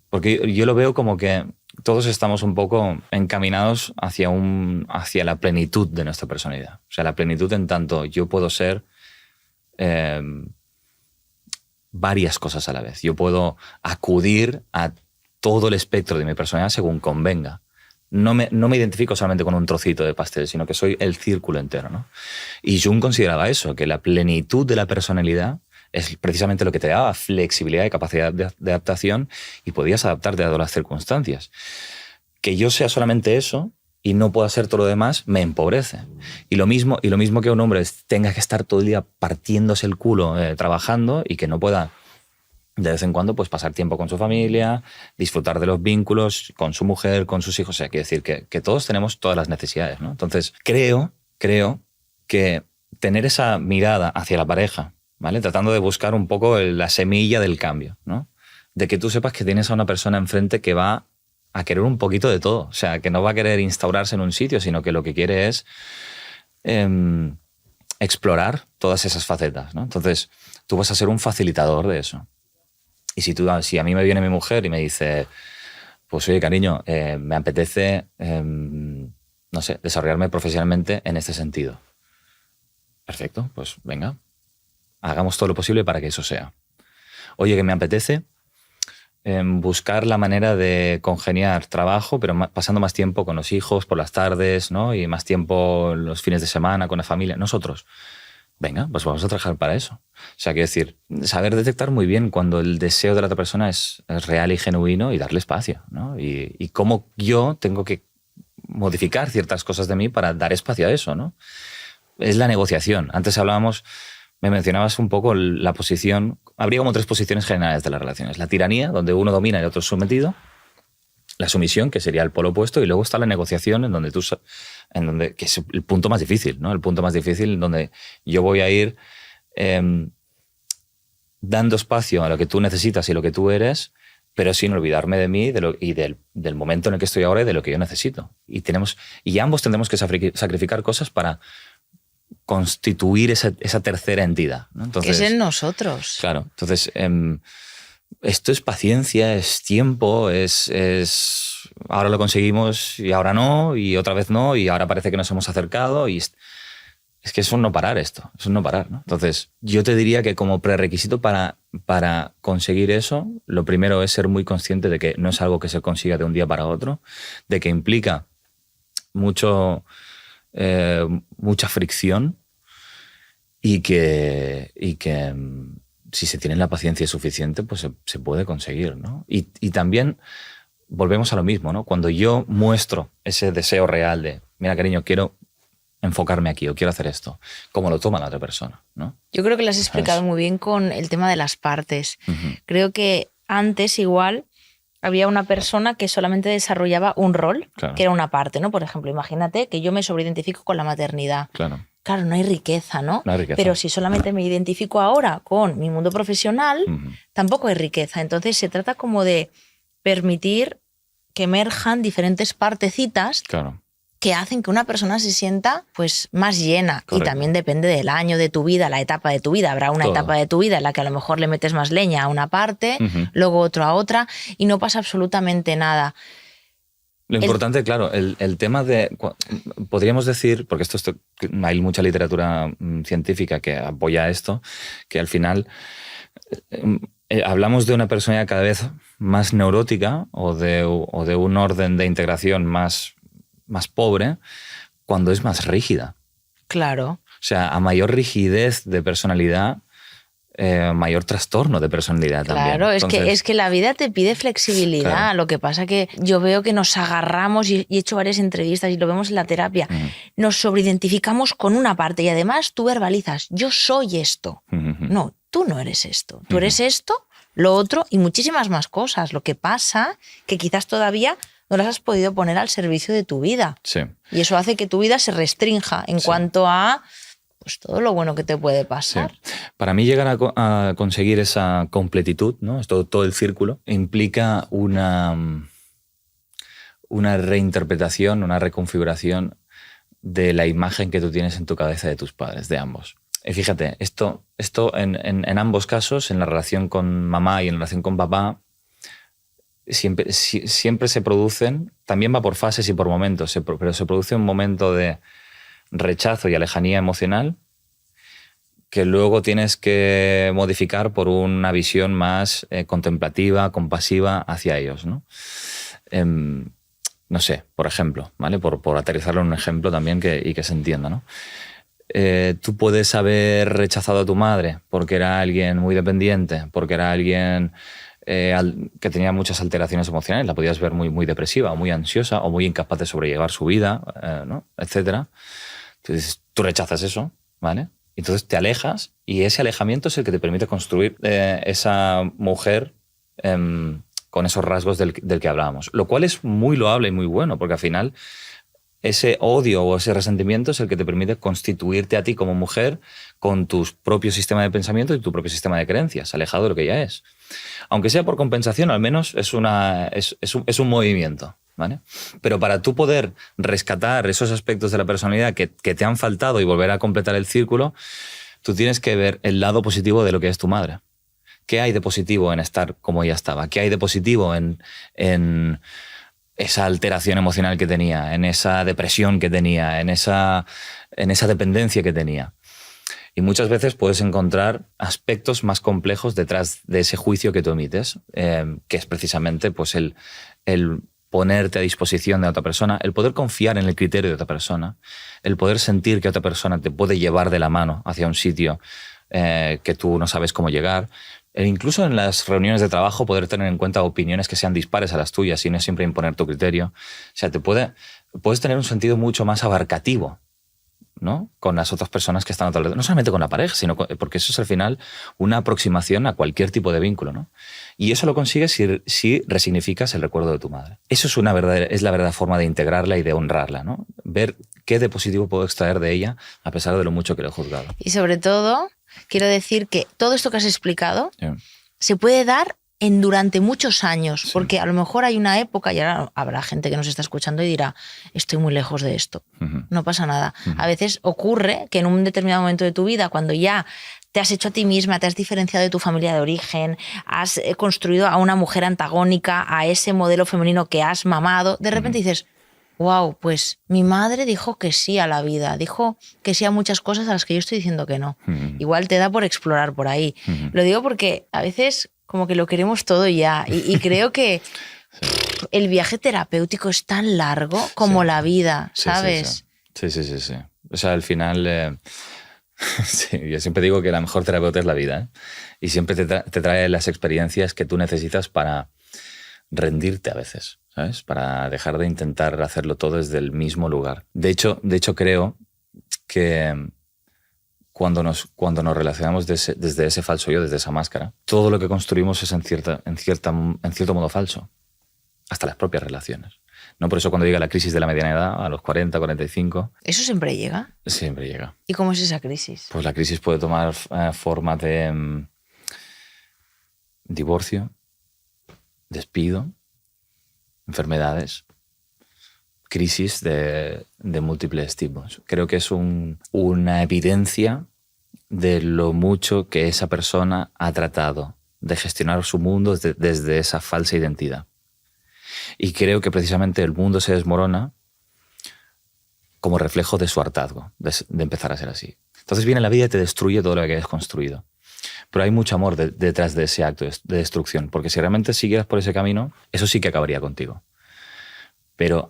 porque yo lo veo como que todos estamos un poco encaminados hacia la plenitud de nuestra personalidad. O sea, la plenitud en tanto yo puedo ser varias cosas a la vez. Yo puedo acudir a todo el espectro de mi personalidad según convenga. No me identifico solamente con un trocito de pastel, sino que soy el círculo entero, ¿no? Y Jung consideraba eso, que la plenitud de la personalidad es precisamente lo que te daba flexibilidad y capacidad de adaptación y podías adaptarte a todas las circunstancias. Que yo sea solamente eso y no pueda ser todo lo demás, me empobrece. Y lo mismo que un hombre tenga que estar todo el día partiéndose el culo trabajando y que no pueda de vez en cuando pues pasar tiempo con su familia, disfrutar de los vínculos con su mujer, con sus hijos. O sea, quiere decir que todos tenemos todas las necesidades, ¿no? Entonces, creo que tener esa mirada hacia la pareja, ¿vale? Tratando de buscar un poco la semilla del cambio, ¿no? De que tú sepas que tienes a una persona enfrente que va a querer un poquito de todo. O sea, que no va a querer instaurarse en un sitio, sino que lo que quiere es explorar todas esas facetas, ¿no? Entonces, tú vas a ser un facilitador de eso. Y si a mí me viene mi mujer y me dice, pues oye, cariño, me apetece, no sé, desarrollarme profesionalmente en este sentido. Perfecto, pues venga, hagamos todo lo posible para que eso sea. Oye, que me apetece buscar la manera de congeniar trabajo, pero pasando más tiempo con los hijos por las tardes, ¿no? Y más tiempo los fines de semana con la familia. Nosotros, venga, pues vamos a trabajar para eso. O sea, quiero decir, saber detectar muy bien cuando el deseo de la otra persona es real y genuino y darle espacio, ¿no? Y cómo yo tengo que modificar ciertas cosas de mí para dar espacio a eso, ¿no? Es la negociación. Antes me mencionabas un poco la posición. Habría como 3 posiciones generales de las relaciones. La tiranía, donde uno domina y el otro es sometido. La sumisión, que sería el polo opuesto. Y luego está la negociación, que es el punto más difícil, ¿no? El punto más difícil en donde yo voy a ir dando espacio a lo que tú necesitas y lo que tú eres, pero sin olvidarme de mí y del momento en el que estoy ahora y de lo que yo necesito. Y ambos tendremos que sacrificar cosas para constituir esa tercera entidad, ¿no? Entonces, que es en nosotros. Claro. Entonces, esto es paciencia, es tiempo, es ahora lo conseguimos y ahora no, y otra vez no, y ahora parece que nos hemos acercado. Y es que es un no parar esto, es un no parar, ¿no? Entonces, yo te diría que como prerequisito para conseguir eso, lo primero es ser muy consciente de que no es algo que se consiga de un día para otro, de que implica mucha fricción y que si se tiene la paciencia suficiente, pues se puede conseguir, ¿no? Y también volvemos a lo mismo, ¿no? Cuando yo muestro ese deseo real de, mira, cariño, quiero enfocarme aquí o quiero hacer esto, ¿cómo lo toma la otra persona, ¿no? Yo creo que lo has explicado muy bien con el tema de las partes. Uh-huh. Creo que antes igual había una persona que solamente desarrollaba un rol, claro, que era una parte, ¿no? Por ejemplo, imagínate que yo me sobreidentifico con la maternidad. Claro, no hay riqueza, ¿no? No hay riqueza. Pero si solamente me identifico ahora con mi mundo profesional, uh-huh, tampoco hay riqueza. Entonces se trata como de permitir que emerjan diferentes partecitas, claro, que hacen que una persona se sienta pues más llena. Correcto. Y también depende del año de tu vida, la etapa de tu vida. Habrá una etapa de tu vida en la que a lo mejor le metes más leña a una parte, uh-huh, luego otro a otra, y no pasa absolutamente nada. Lo importante, claro, el tema de... Podríamos decir, porque hay mucha literatura científica que apoya esto, que al final hablamos de una personalidad cada vez más neurótica o de un orden de integración más pobre cuando es más rígida. Claro. O sea, a mayor rigidez de personalidad, mayor trastorno de personalidad también. Claro, es que la vida te pide flexibilidad. Claro. Lo que pasa que yo veo que nos agarramos, y he hecho varias entrevistas y lo vemos en la terapia, nos sobreidentificamos con una parte y además tú verbalizas, yo soy esto. No, tú no eres esto. Tú eres esto, lo otro y muchísimas más cosas. Lo que pasa que quizás todavía no las has podido poner al servicio de tu vida. Sí. Y eso hace que tu vida se restrinja en cuanto a pues todo lo bueno que te puede pasar. Sí. Para mí llegar a conseguir esa completitud, ¿no? Todo el círculo, implica una reinterpretación, una reconfiguración de la imagen que tú tienes en tu cabeza de tus padres, de ambos. Y fíjate, esto en ambos casos, en la relación con mamá y en la relación con papá, siempre se producen, también va por fases y por momentos, pero se produce un momento de rechazo y lejanía emocional que luego tienes que modificar por una visión más contemplativa, compasiva hacia ellos, ¿no? No sé, por ejemplo, ¿vale? Por aterrizarlo en un ejemplo también y que se entienda, ¿no? Tú puedes haber rechazado a tu madre porque era alguien muy dependiente, porque era alguien que tenía muchas alteraciones emocionales, la podías ver muy, muy depresiva o muy ansiosa o muy incapaz de sobrellevar su vida, ¿no? Etcétera. Entonces, tú rechazas eso, ¿vale? Entonces te alejas y ese alejamiento es el que te permite construir esa mujer con esos rasgos del que hablábamos. Lo cual es muy loable y muy bueno, porque al final ese odio o ese resentimiento es el que te permite constituirte a ti como mujer con tu propio sistema de pensamiento y tu propio sistema de creencias, alejado de lo que ya es. Aunque sea por compensación, al menos es un movimiento, ¿vale? Pero para tú poder rescatar esos aspectos de la personalidad que te han faltado y volver a completar el círculo, tú tienes que ver el lado positivo de lo que es tu madre. ¿Qué hay de positivo en estar como ella estaba? ¿Qué hay de positivo en esa alteración emocional que tenía, en esa depresión que tenía, en esa dependencia que tenía? Y muchas veces puedes encontrar aspectos más complejos detrás de ese juicio que tú emites, que es precisamente pues, el ponerte a disposición de otra persona, el poder confiar en el criterio de otra persona, el poder sentir que otra persona te puede llevar de la mano hacia un sitio que tú no sabes cómo llegar. Incluso en las reuniones de trabajo poder tener en cuenta opiniones que sean dispares a las tuyas y no siempre imponer tu criterio. O sea, puedes tener un sentido mucho más abarcativo, ¿no? Con las otras personas que están a tu alrededor. No solamente con la pareja, sino porque eso es al final una aproximación a cualquier tipo de vínculo, ¿no? Y eso lo consigues si resignificas el recuerdo de tu madre. Eso es la verdadera forma de integrarla y de honrarla, ¿no? Ver qué de positivo puedo extraer de ella a pesar de lo mucho que le he juzgado. Y sobre todo, quiero decir que todo esto que has explicado se puede dar durante muchos años, porque a lo mejor hay una época, y ahora habrá gente que nos está escuchando y dirá, estoy muy lejos de esto, no pasa nada. A veces ocurre que en un determinado momento de tu vida, cuando ya te has hecho a ti misma, te has diferenciado de tu familia de origen, has construido a una mujer antagónica, a ese modelo femenino que has mamado, de repente dices, wow, pues mi madre dijo que sí a la vida, dijo que sí a muchas cosas a las que yo estoy diciendo que no. Igual te da por explorar por ahí. Lo digo porque a veces como que lo queremos todo ya y creo que el viaje terapéutico es tan largo como la vida, ¿sabes? Sí. O sea, al final... sí, yo siempre digo que la mejor terapeuta es la vida, ¿eh? Y siempre te trae las experiencias que tú necesitas para rendirte a veces, ¿sabes? Para dejar de intentar hacerlo todo desde el mismo lugar. De hecho creo que cuando nos relacionamos desde ese falso yo, desde esa máscara, todo lo que construimos es en cierto modo falso. Hasta las propias relaciones. ¿No? Por eso cuando llega la crisis de la mediana edad, a los 40, 45... ¿Eso siempre llega? Siempre llega. ¿Y cómo es esa crisis? Pues la crisis puede tomar forma de divorcio, despido, enfermedades, crisis de múltiples tipos. Creo que es una evidencia de lo mucho que esa persona ha tratado de gestionar su mundo desde esa falsa identidad. Y creo que precisamente el mundo se desmorona como reflejo de su hartazgo, de empezar a ser así. Entonces viene la vida y te destruye todo lo que hayas construido. Pero hay mucho amor detrás de ese acto de destrucción, porque si realmente siguieras por ese camino, eso sí que acabaría contigo. Pero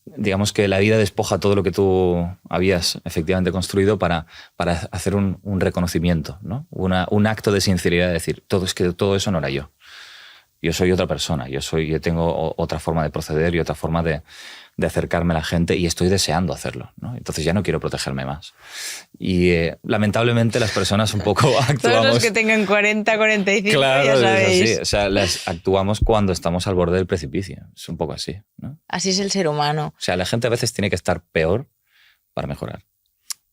digamos que la vida despoja todo lo que tú habías efectivamente construido para hacer un reconocimiento, ¿no? Un acto de sinceridad de decir, todo eso no era yo. Yo soy otra persona, yo tengo otra forma de proceder y otra forma de acercarme a la gente y estoy deseando hacerlo, ¿no? Entonces ya no quiero protegerme más. Y lamentablemente las personas un poco actuamos... Todos los que tengan 40, 45, claro, ya sabéis. Es así. O sea, actuamos cuando estamos al borde del precipicio. Es un poco así, ¿no? Así es el ser humano. O sea, la gente a veces tiene que estar peor para mejorar.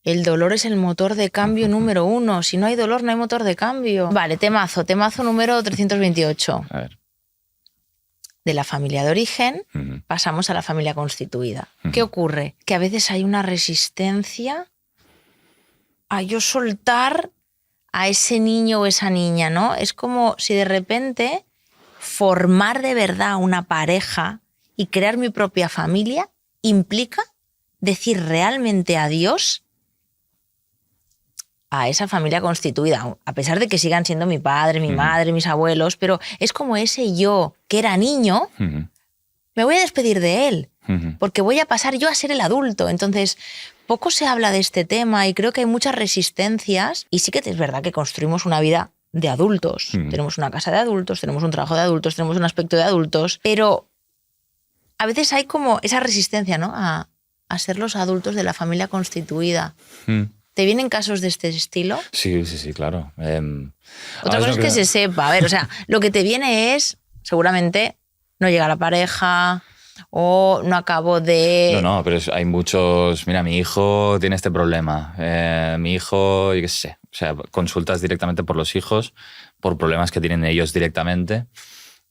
El dolor es el motor de cambio número 1. Si no hay dolor, no hay motor de cambio. Vale, temazo número 328. A ver. De la familia de origen pasamos a la familia constituida. ¿Qué ocurre? Que a veces hay una resistencia a yo soltar a ese niño o esa niña, ¿no? Es como si de repente formar de verdad una pareja y crear mi propia familia implica decir realmente adiós a esa familia constituida, a pesar de que sigan siendo mi padre, mi madre, mis abuelos, pero es como ese yo que era niño, me voy a despedir de él, porque voy a pasar yo a ser el adulto. Entonces, poco se habla de este tema y creo que hay muchas resistencias, y sí que es verdad que construimos una vida de adultos. Tenemos una casa de adultos, tenemos un trabajo de adultos, tenemos un aspecto de adultos, pero a veces hay como esa resistencia, ¿no? a ser los adultos de la familia constituida. ¿Te vienen casos de este estilo? Sí, claro. Otra cosa es que se sepa. A ver, o sea, lo que te viene es, seguramente, no llega la pareja o no acabo de... No, pero hay muchos... Mira, mi hijo tiene este problema. Mi hijo, yo qué sé, o sea, consultas directamente por los hijos, por problemas que tienen ellos directamente,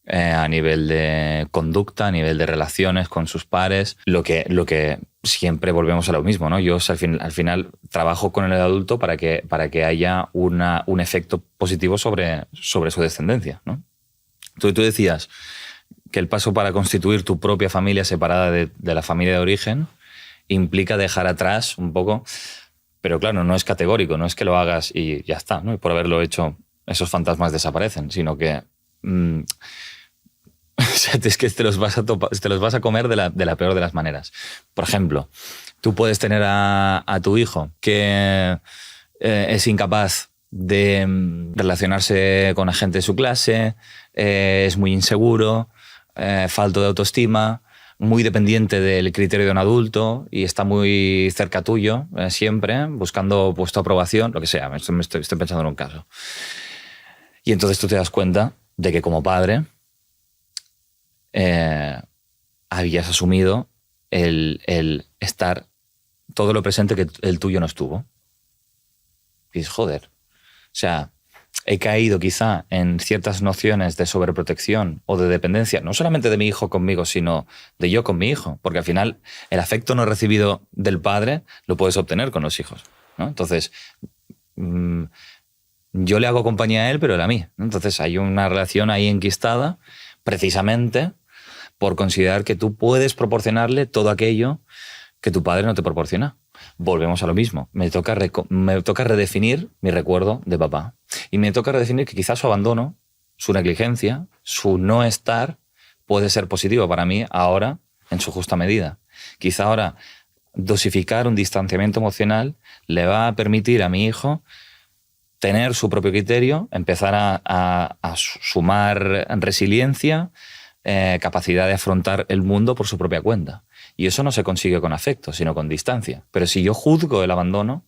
a nivel de conducta, a nivel de relaciones con sus pares, lo que siempre volvemos a lo mismo, ¿no? Yo al final trabajo con el adulto para que haya un efecto positivo sobre su descendencia, ¿no? Tú decías que el paso para constituir tu propia familia separada de la familia de origen implica dejar atrás un poco, pero claro, no es categórico, no es que lo hagas y ya está, ¿no? Y por haberlo hecho esos fantasmas desaparecen, sino que... O sea, es que te los vas a comer de la peor de las maneras. Por ejemplo, tú puedes tener a tu hijo que es incapaz de relacionarse con la gente de su clase, es muy inseguro, falto de autoestima, muy dependiente del criterio de un adulto y está muy cerca tuyo siempre, buscando tu aprobación, lo que sea. Estoy pensando en un caso. Y entonces tú te das cuenta de que como padre... habías asumido el estar todo lo presente que el tuyo no estuvo. Y dices, joder, o sea, he caído quizá en ciertas nociones de sobreprotección o de dependencia, no solamente de mi hijo conmigo, sino de yo con mi hijo, porque al final el afecto no recibido del padre lo puedes obtener con los hijos, ¿no? Entonces, yo le hago compañía a él, pero él a mí, ¿no? Entonces hay una relación ahí enquistada precisamente por considerar que tú puedes proporcionarle todo aquello que tu padre no te proporciona. Volvemos a lo mismo. Me toca redefinir mi recuerdo de papá. Y me toca redefinir que quizás su abandono, su negligencia, su no estar puede ser positivo para mí ahora en su justa medida. Quizá ahora dosificar un distanciamiento emocional le va a permitir a mi hijo tener su propio criterio, empezar a sumar resiliencia, capacidad de afrontar el mundo por su propia cuenta. Y eso no se consigue con afecto, sino con distancia. Pero si yo juzgo el abandono,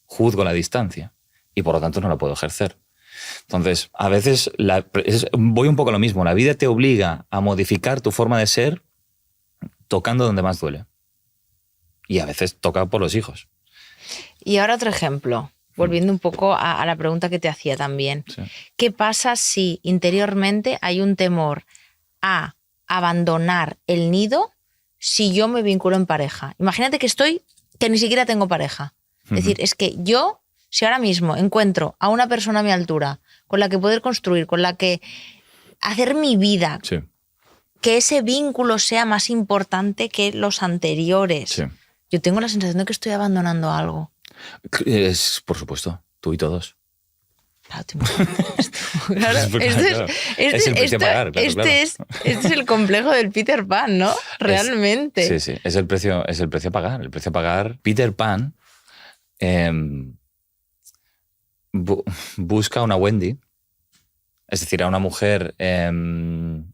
juzgo la distancia y por lo tanto no lo puedo ejercer. Entonces, a veces voy un poco a lo mismo. La vida te obliga a modificar tu forma de ser tocando donde más duele. Y a veces toca por los hijos. Y ahora otro ejemplo, volviendo un poco a la pregunta que te hacía también. Sí. ¿Qué pasa si interiormente hay un temor a abandonar el nido si yo me vinculo en pareja? Imagínate que ni siquiera tengo pareja. Es decir, es que yo, si ahora mismo encuentro a una persona a mi altura con la que poder construir, con la que hacer mi vida, sí, que ese vínculo sea más importante que los anteriores, sí, yo tengo la sensación de que estoy abandonando algo. Por supuesto, tú y todos. Claro, es el precio a pagar, claro. Este es el complejo del Peter Pan, ¿no? Realmente. Sí, es el precio a pagar. El precio a pagar. Peter Pan busca a una Wendy, es decir, a una mujer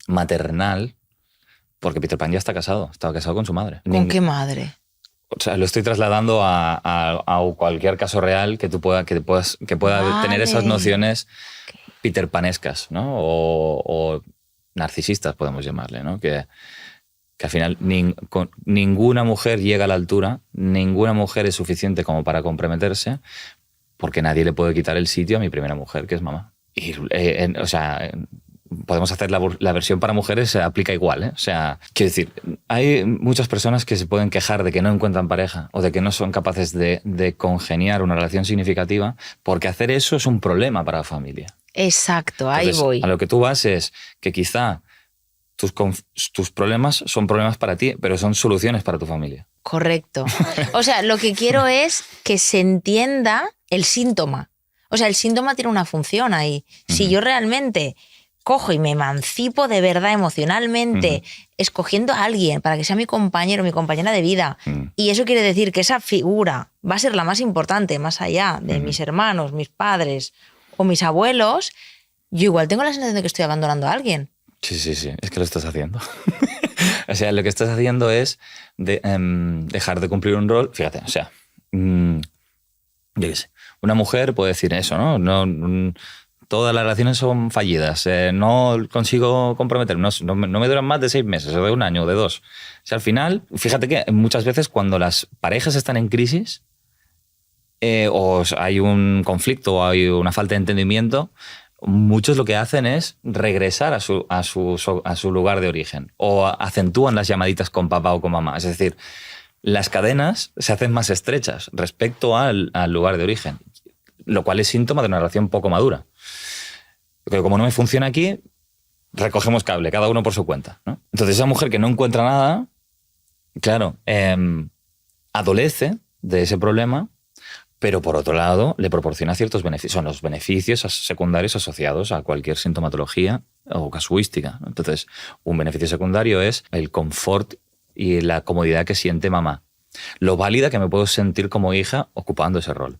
maternal, porque Peter Pan ya está casado, estaba casado con su madre. ¿Con qué madre? O sea, lo estoy trasladando a cualquier caso real que pueda tener esas nociones peterpanescas, ¿no? O narcisistas, podemos llamarle, ¿no? Que que al final ninguna mujer llega a la altura, ninguna mujer es suficiente como para comprometerse, porque nadie le puede quitar el sitio a mi primera mujer, que es mamá. Y, o sea, podemos hacer la versión para mujeres, se aplica igual, ¿eh? O sea, quiero decir, hay muchas personas que se pueden quejar de que no encuentran pareja o de que no son capaces de congeniar una relación significativa, porque hacer eso es un problema para la familia. Exacto, ahí Entonces, voy. A lo que tú vas es que quizá tus problemas son problemas para ti, pero son soluciones para tu familia. Correcto. O sea, lo que quiero es que se entienda el síntoma. O sea, el síntoma tiene una función ahí. Si yo realmente cojo y me emancipo de verdad emocionalmente, escogiendo a alguien para que sea mi compañero, mi compañera de vida, y eso quiere decir que esa figura va a ser la más importante, más allá de mis hermanos, mis padres o mis abuelos, yo igual tengo la sensación de que estoy abandonando a alguien. Sí, es que lo estás haciendo. O sea, lo que estás haciendo es dejar de cumplir un rol. Fíjate, o sea, yo qué sé, una mujer puede decir eso, ¿no? Todas las relaciones son fallidas, no consigo comprometerme, no me duran más de 6 meses, o de 1 año, o de 2. O sea, al final, fíjate que muchas veces cuando las parejas están en crisis, o hay un conflicto o hay una falta de entendimiento, muchos lo que hacen es regresar a su lugar de origen o acentúan las llamaditas con papá o con mamá. Es decir, las cadenas se hacen más estrechas respecto al lugar de origen, lo cual es síntoma de una relación poco madura. Pero como no me funciona aquí, recogemos cable, cada uno por su cuenta, ¿no? Entonces esa mujer que no encuentra nada, claro, adolece de ese problema, pero por otro lado le proporciona ciertos beneficios. Son los beneficios secundarios asociados a cualquier sintomatología o casuística, ¿no? Entonces, un beneficio secundario es el confort y la comodidad que siente mamá. Lo válida que me puedo sentir como hija ocupando ese rol,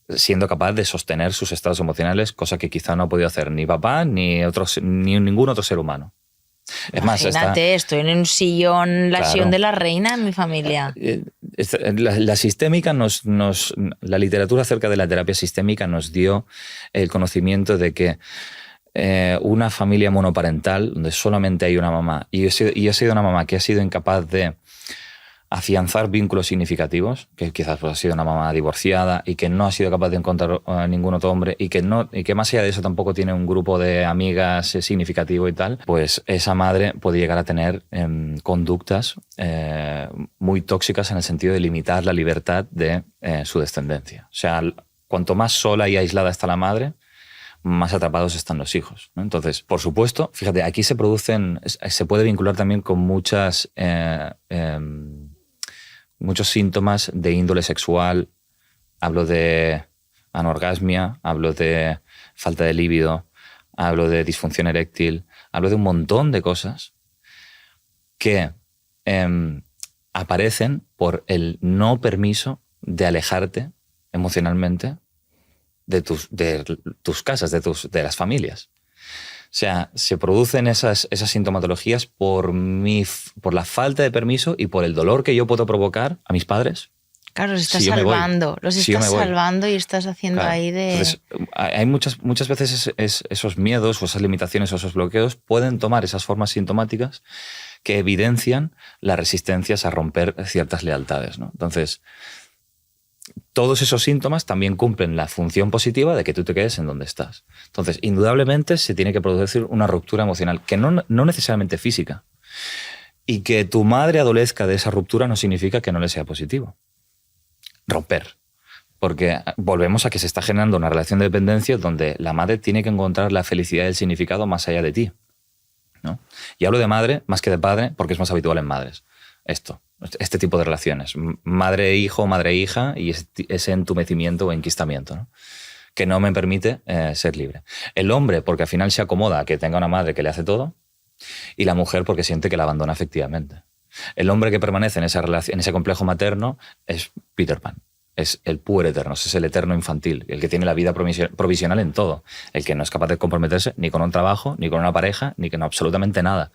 siendo capaz de sostener sus estados emocionales, cosa que quizá no ha podido hacer ni papá ni ningún otro ser humano. Es más, imagínate, estoy en un sillón, la sillón de la reina en mi familia. La sistémica la literatura acerca de la terapia sistémica nos dio el conocimiento de que una familia monoparental, donde solamente hay una mamá, y he sido una mamá que ha sido incapaz de afianzar vínculos significativos, que quizás pues, ha sido una mamá divorciada y que no ha sido capaz de encontrar ningún otro hombre y que más allá de eso tampoco tiene un grupo de amigas significativo y tal, pues esa madre puede llegar a tener conductas muy tóxicas en el sentido de limitar la libertad de su descendencia. O sea, cuanto más sola y aislada está la madre, más atrapados están los hijos, ¿no? Entonces, por supuesto, fíjate, aquí se puede vincular también con muchos síntomas de índole sexual. Hablo de anorgasmia, hablo de falta de líbido, hablo de disfunción eréctil, hablo de un montón de cosas que aparecen por el no permiso de alejarte emocionalmente de tus casas, de las familias. O sea, se producen esas sintomatologías por la falta de permiso y por el dolor que yo puedo provocar a mis padres. Claro, los estás salvando, salvando y estás haciendo ahí de... Entonces, hay muchas veces esos miedos o esas limitaciones o esos bloqueos pueden tomar esas formas sintomáticas que evidencian las resistencias a romper ciertas lealtades, ¿no? Entonces, todos esos síntomas también cumplen la función positiva de que tú te quedes en donde estás. Entonces, indudablemente se tiene que producir una ruptura emocional, que no necesariamente física. Y que tu madre adolezca de esa ruptura no significa que no le sea positivo. Romper. Porque volvemos a que se está generando una relación de dependencia donde la madre tiene que encontrar la felicidad y el significado más allá de ti, ¿no? Y hablo de madre más que de padre porque es más habitual en madres. Este tipo de relaciones, madre-hijo, madre-hija y ese entumecimiento o enquistamiento, ¿no? Que no me permite ser libre. El hombre, porque al final se acomoda a que tenga una madre que le hace todo, y la mujer porque siente que la abandona efectivamente. El hombre que permanece en esa relación, en ese complejo materno, es Peter Pan. Es el puéreterno, es el eterno infantil, el que tiene la vida provisional en todo, el que no es capaz de comprometerse ni con un trabajo, ni con una pareja, ni con absolutamente nada.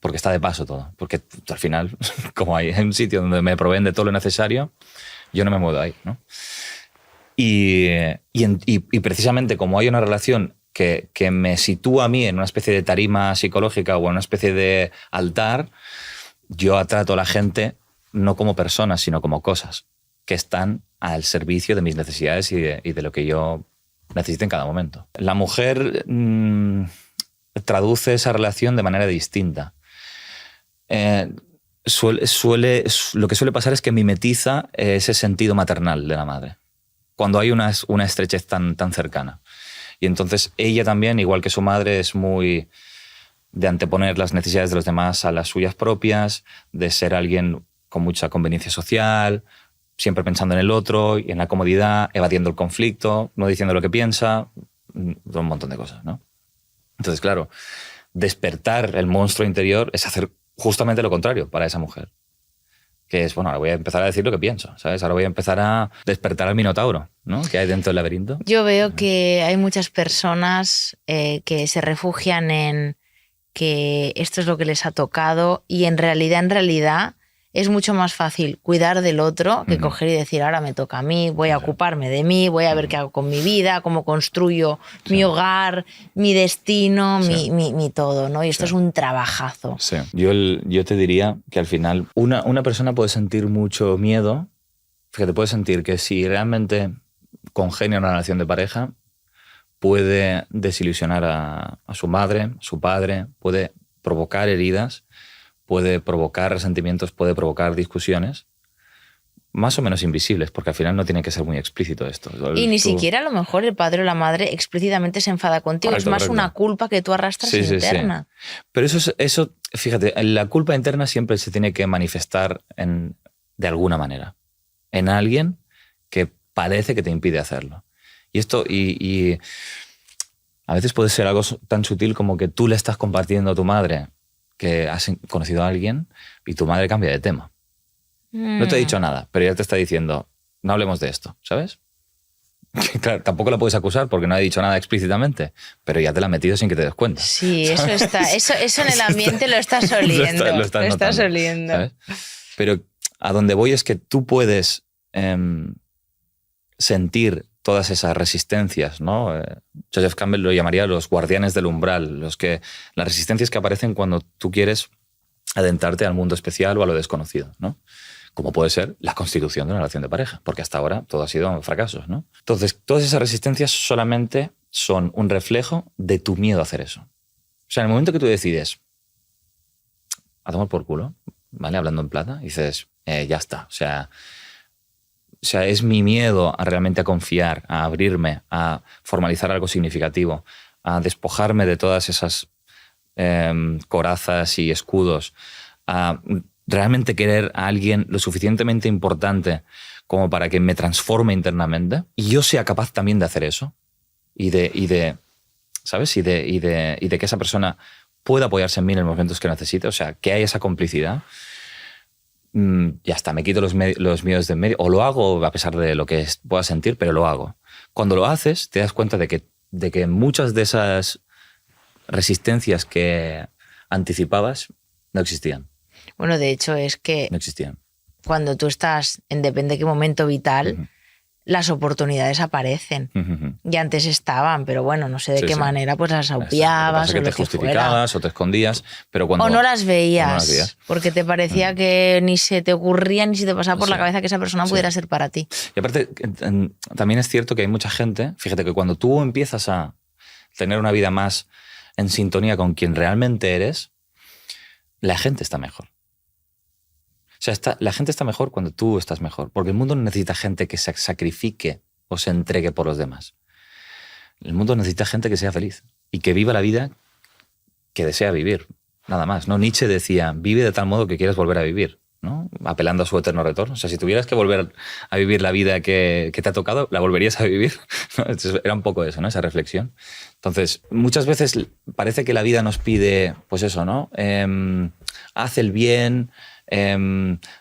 Porque está de paso todo. Porque al final, como hay un sitio donde me proveen de todo lo necesario, yo no me muevo ahí, ¿no? Y precisamente como hay una relación que me sitúa a mí en una especie de tarima psicológica o en una especie de altar, yo trato a la gente no como personas, sino como cosas que están al servicio de mis necesidades y de lo que yo necesite en cada momento. La mujer traduce esa relación de manera distinta. Lo que suele pasar es que mimetiza ese sentido maternal de la madre, cuando hay una estrechez tan cercana. Y entonces ella también, igual que su madre, es muy de anteponer las necesidades de los demás a las suyas propias, de ser alguien con mucha conveniencia social, siempre pensando en el otro y en la comodidad, evadiendo el conflicto, no diciendo lo que piensa, un montón de cosas, ¿no? Entonces, claro, despertar el monstruo interior es hacer justamente lo contrario para esa mujer. Que es, bueno, ahora voy a empezar a decir lo que pienso, ¿sabes? Ahora voy a empezar a despertar al minotauro, ¿no? Que hay dentro del laberinto. Yo veo que hay muchas personas que se refugian en que esto es lo que les ha tocado y en realidad es mucho más fácil cuidar del otro que coger y decir, ahora me toca a mí, voy a ocuparme de mí, voy a ver qué hago con mi vida, cómo construyo mi hogar, mi destino, mi todo, ¿no? Y esto es un trabajazo. Sí. Yo te diría que al final una persona puede sentir mucho miedo, fíjate, puede sentir que si realmente congenia una relación de pareja, puede desilusionar a su madre, a su padre, puede provocar heridas, puede provocar resentimientos, puede provocar discusiones, más o menos invisibles, porque al final no tiene que ser muy explícito esto. Y ni siquiera a lo mejor el padre o la madre explícitamente se enfada contigo, correcto, es más una culpa que tú arrastras interna. Sí. Pero eso, fíjate, la culpa interna siempre se tiene que manifestar de alguna manera, en alguien que parece que te impide hacerlo. Y esto, y a veces puede ser algo tan sutil como que tú le estás compartiendo a tu madre que has conocido a alguien y tu madre cambia de tema. No te ha dicho nada, pero ya te está diciendo, no hablemos de esto, ¿sabes? Claro, tampoco la puedes acusar porque no ha dicho nada explícitamente, pero ya te la ha metido sin que te des cuenta. Sí, ¿sabes? Eso en el ambiente lo estás oliendo. lo estás oliendo. ¿Sabes? Pero a donde voy es que tú puedes sentir todas esas resistencias, ¿no? Joseph Campbell lo llamaría los guardianes del umbral, las resistencias que aparecen cuando tú quieres adentrarte al mundo especial o a lo desconocido, ¿no? Como puede ser la constitución de una relación de pareja, porque hasta ahora todo ha sido fracasos, ¿no? Entonces, todas esas resistencias solamente son un reflejo de tu miedo a hacer eso. O sea, en el momento que tú decides a tomar por culo, ¿vale? Hablando en plata, dices, ya está, o sea, es mi miedo realmente a confiar, a abrirme, a formalizar algo significativo, a despojarme de todas esas corazas y escudos, a realmente querer a alguien lo suficientemente importante como para que me transforme internamente y yo sea capaz también de hacer eso ¿sabes? Y de que esa persona pueda apoyarse en mí en los momentos que necesite, o sea, que hay esa complicidad. Ya está, me quito los miedos de en medio, o lo hago a pesar de lo que pueda sentir, pero lo hago. Cuando lo haces, te das cuenta de que muchas de esas resistencias que anticipabas no existían. Bueno, de hecho es que no existían. Cuando tú estás en depende de qué momento vital, las oportunidades aparecen. Y antes estaban, pero bueno, no sé de qué manera, pues las obviabas o lo que te justificabas o te escondías, pero cuando... O no las veías, porque te parecía que ni se te ocurría ni se te pasaba por la cabeza que esa persona pudiera ser para ti. Y aparte, también es cierto que hay mucha gente, fíjate que cuando tú empiezas a tener una vida más en sintonía con quien realmente eres, la gente está mejor. O sea, la gente está mejor cuando tú estás mejor, porque el mundo no necesita gente que se sacrifique o se entregue por los demás. El mundo necesita gente que sea feliz y que viva la vida que desea vivir, nada más, ¿no? Nietzsche decía, vive de tal modo que quieras volver a vivir, ¿no? Apelando a su eterno retorno. O sea, si tuvieras que volver a vivir la vida que te ha tocado, ¿la volverías a vivir? ¿No? Era un poco eso, ¿no? Esa reflexión. Entonces, muchas veces parece que la vida nos pide, pues eso, ¿no? Haz el bien...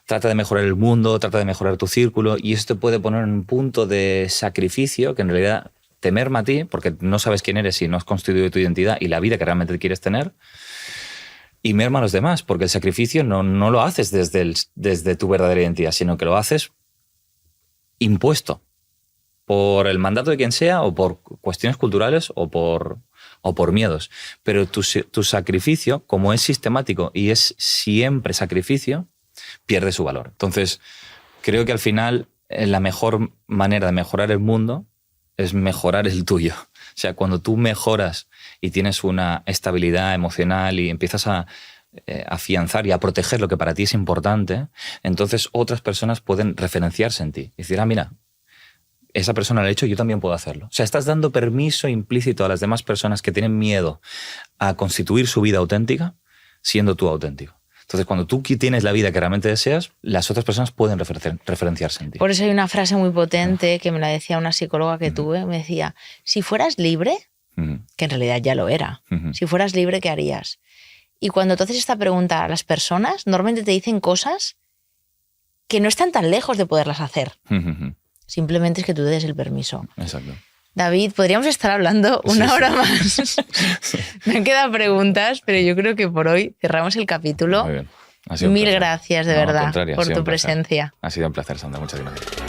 trata de mejorar el mundo, trata de mejorar tu círculo, y esto te puede poner en un punto de sacrificio que en realidad te merma a ti porque no sabes quién eres y no has constituido tu identidad y la vida que realmente quieres tener, y merma a los demás porque el sacrificio no lo haces desde tu verdadera identidad, sino que lo haces impuesto por el mandato de quien sea o por cuestiones culturales o por o por miedos. Pero tu sacrificio, como es sistemático y es siempre sacrificio, pierde su valor. Entonces, creo que al final la mejor manera de mejorar el mundo es mejorar el tuyo. O sea, cuando tú mejoras y tienes una estabilidad emocional y empiezas a afianzar y a proteger lo que para ti es importante, entonces otras personas pueden referenciarse en ti y decir, mira, esa persona lo ha hecho, yo también puedo hacerlo. O sea, estás dando permiso implícito a las demás personas que tienen miedo a constituir su vida auténtica siendo tú auténtico. Entonces, cuando tú tienes la vida que realmente deseas, las otras personas pueden referenciarse en ti. Por eso hay una frase muy potente que me la decía una psicóloga que tuve, me decía, si fueras libre, que en realidad ya lo era, si fueras libre, ¿qué harías? Y cuando tú haces esta pregunta a las personas, normalmente te dicen cosas que no están tan lejos de poderlas hacer. Simplemente es que tú te des el permiso. Exacto. David, podríamos estar hablando una hora más. Me han quedado preguntas, pero yo creo que por hoy cerramos el capítulo. Muy bien. Ha sido un Mil placer. gracias, de verdad, por tu presencia. Ha sido un placer, Sandra. Muchas gracias.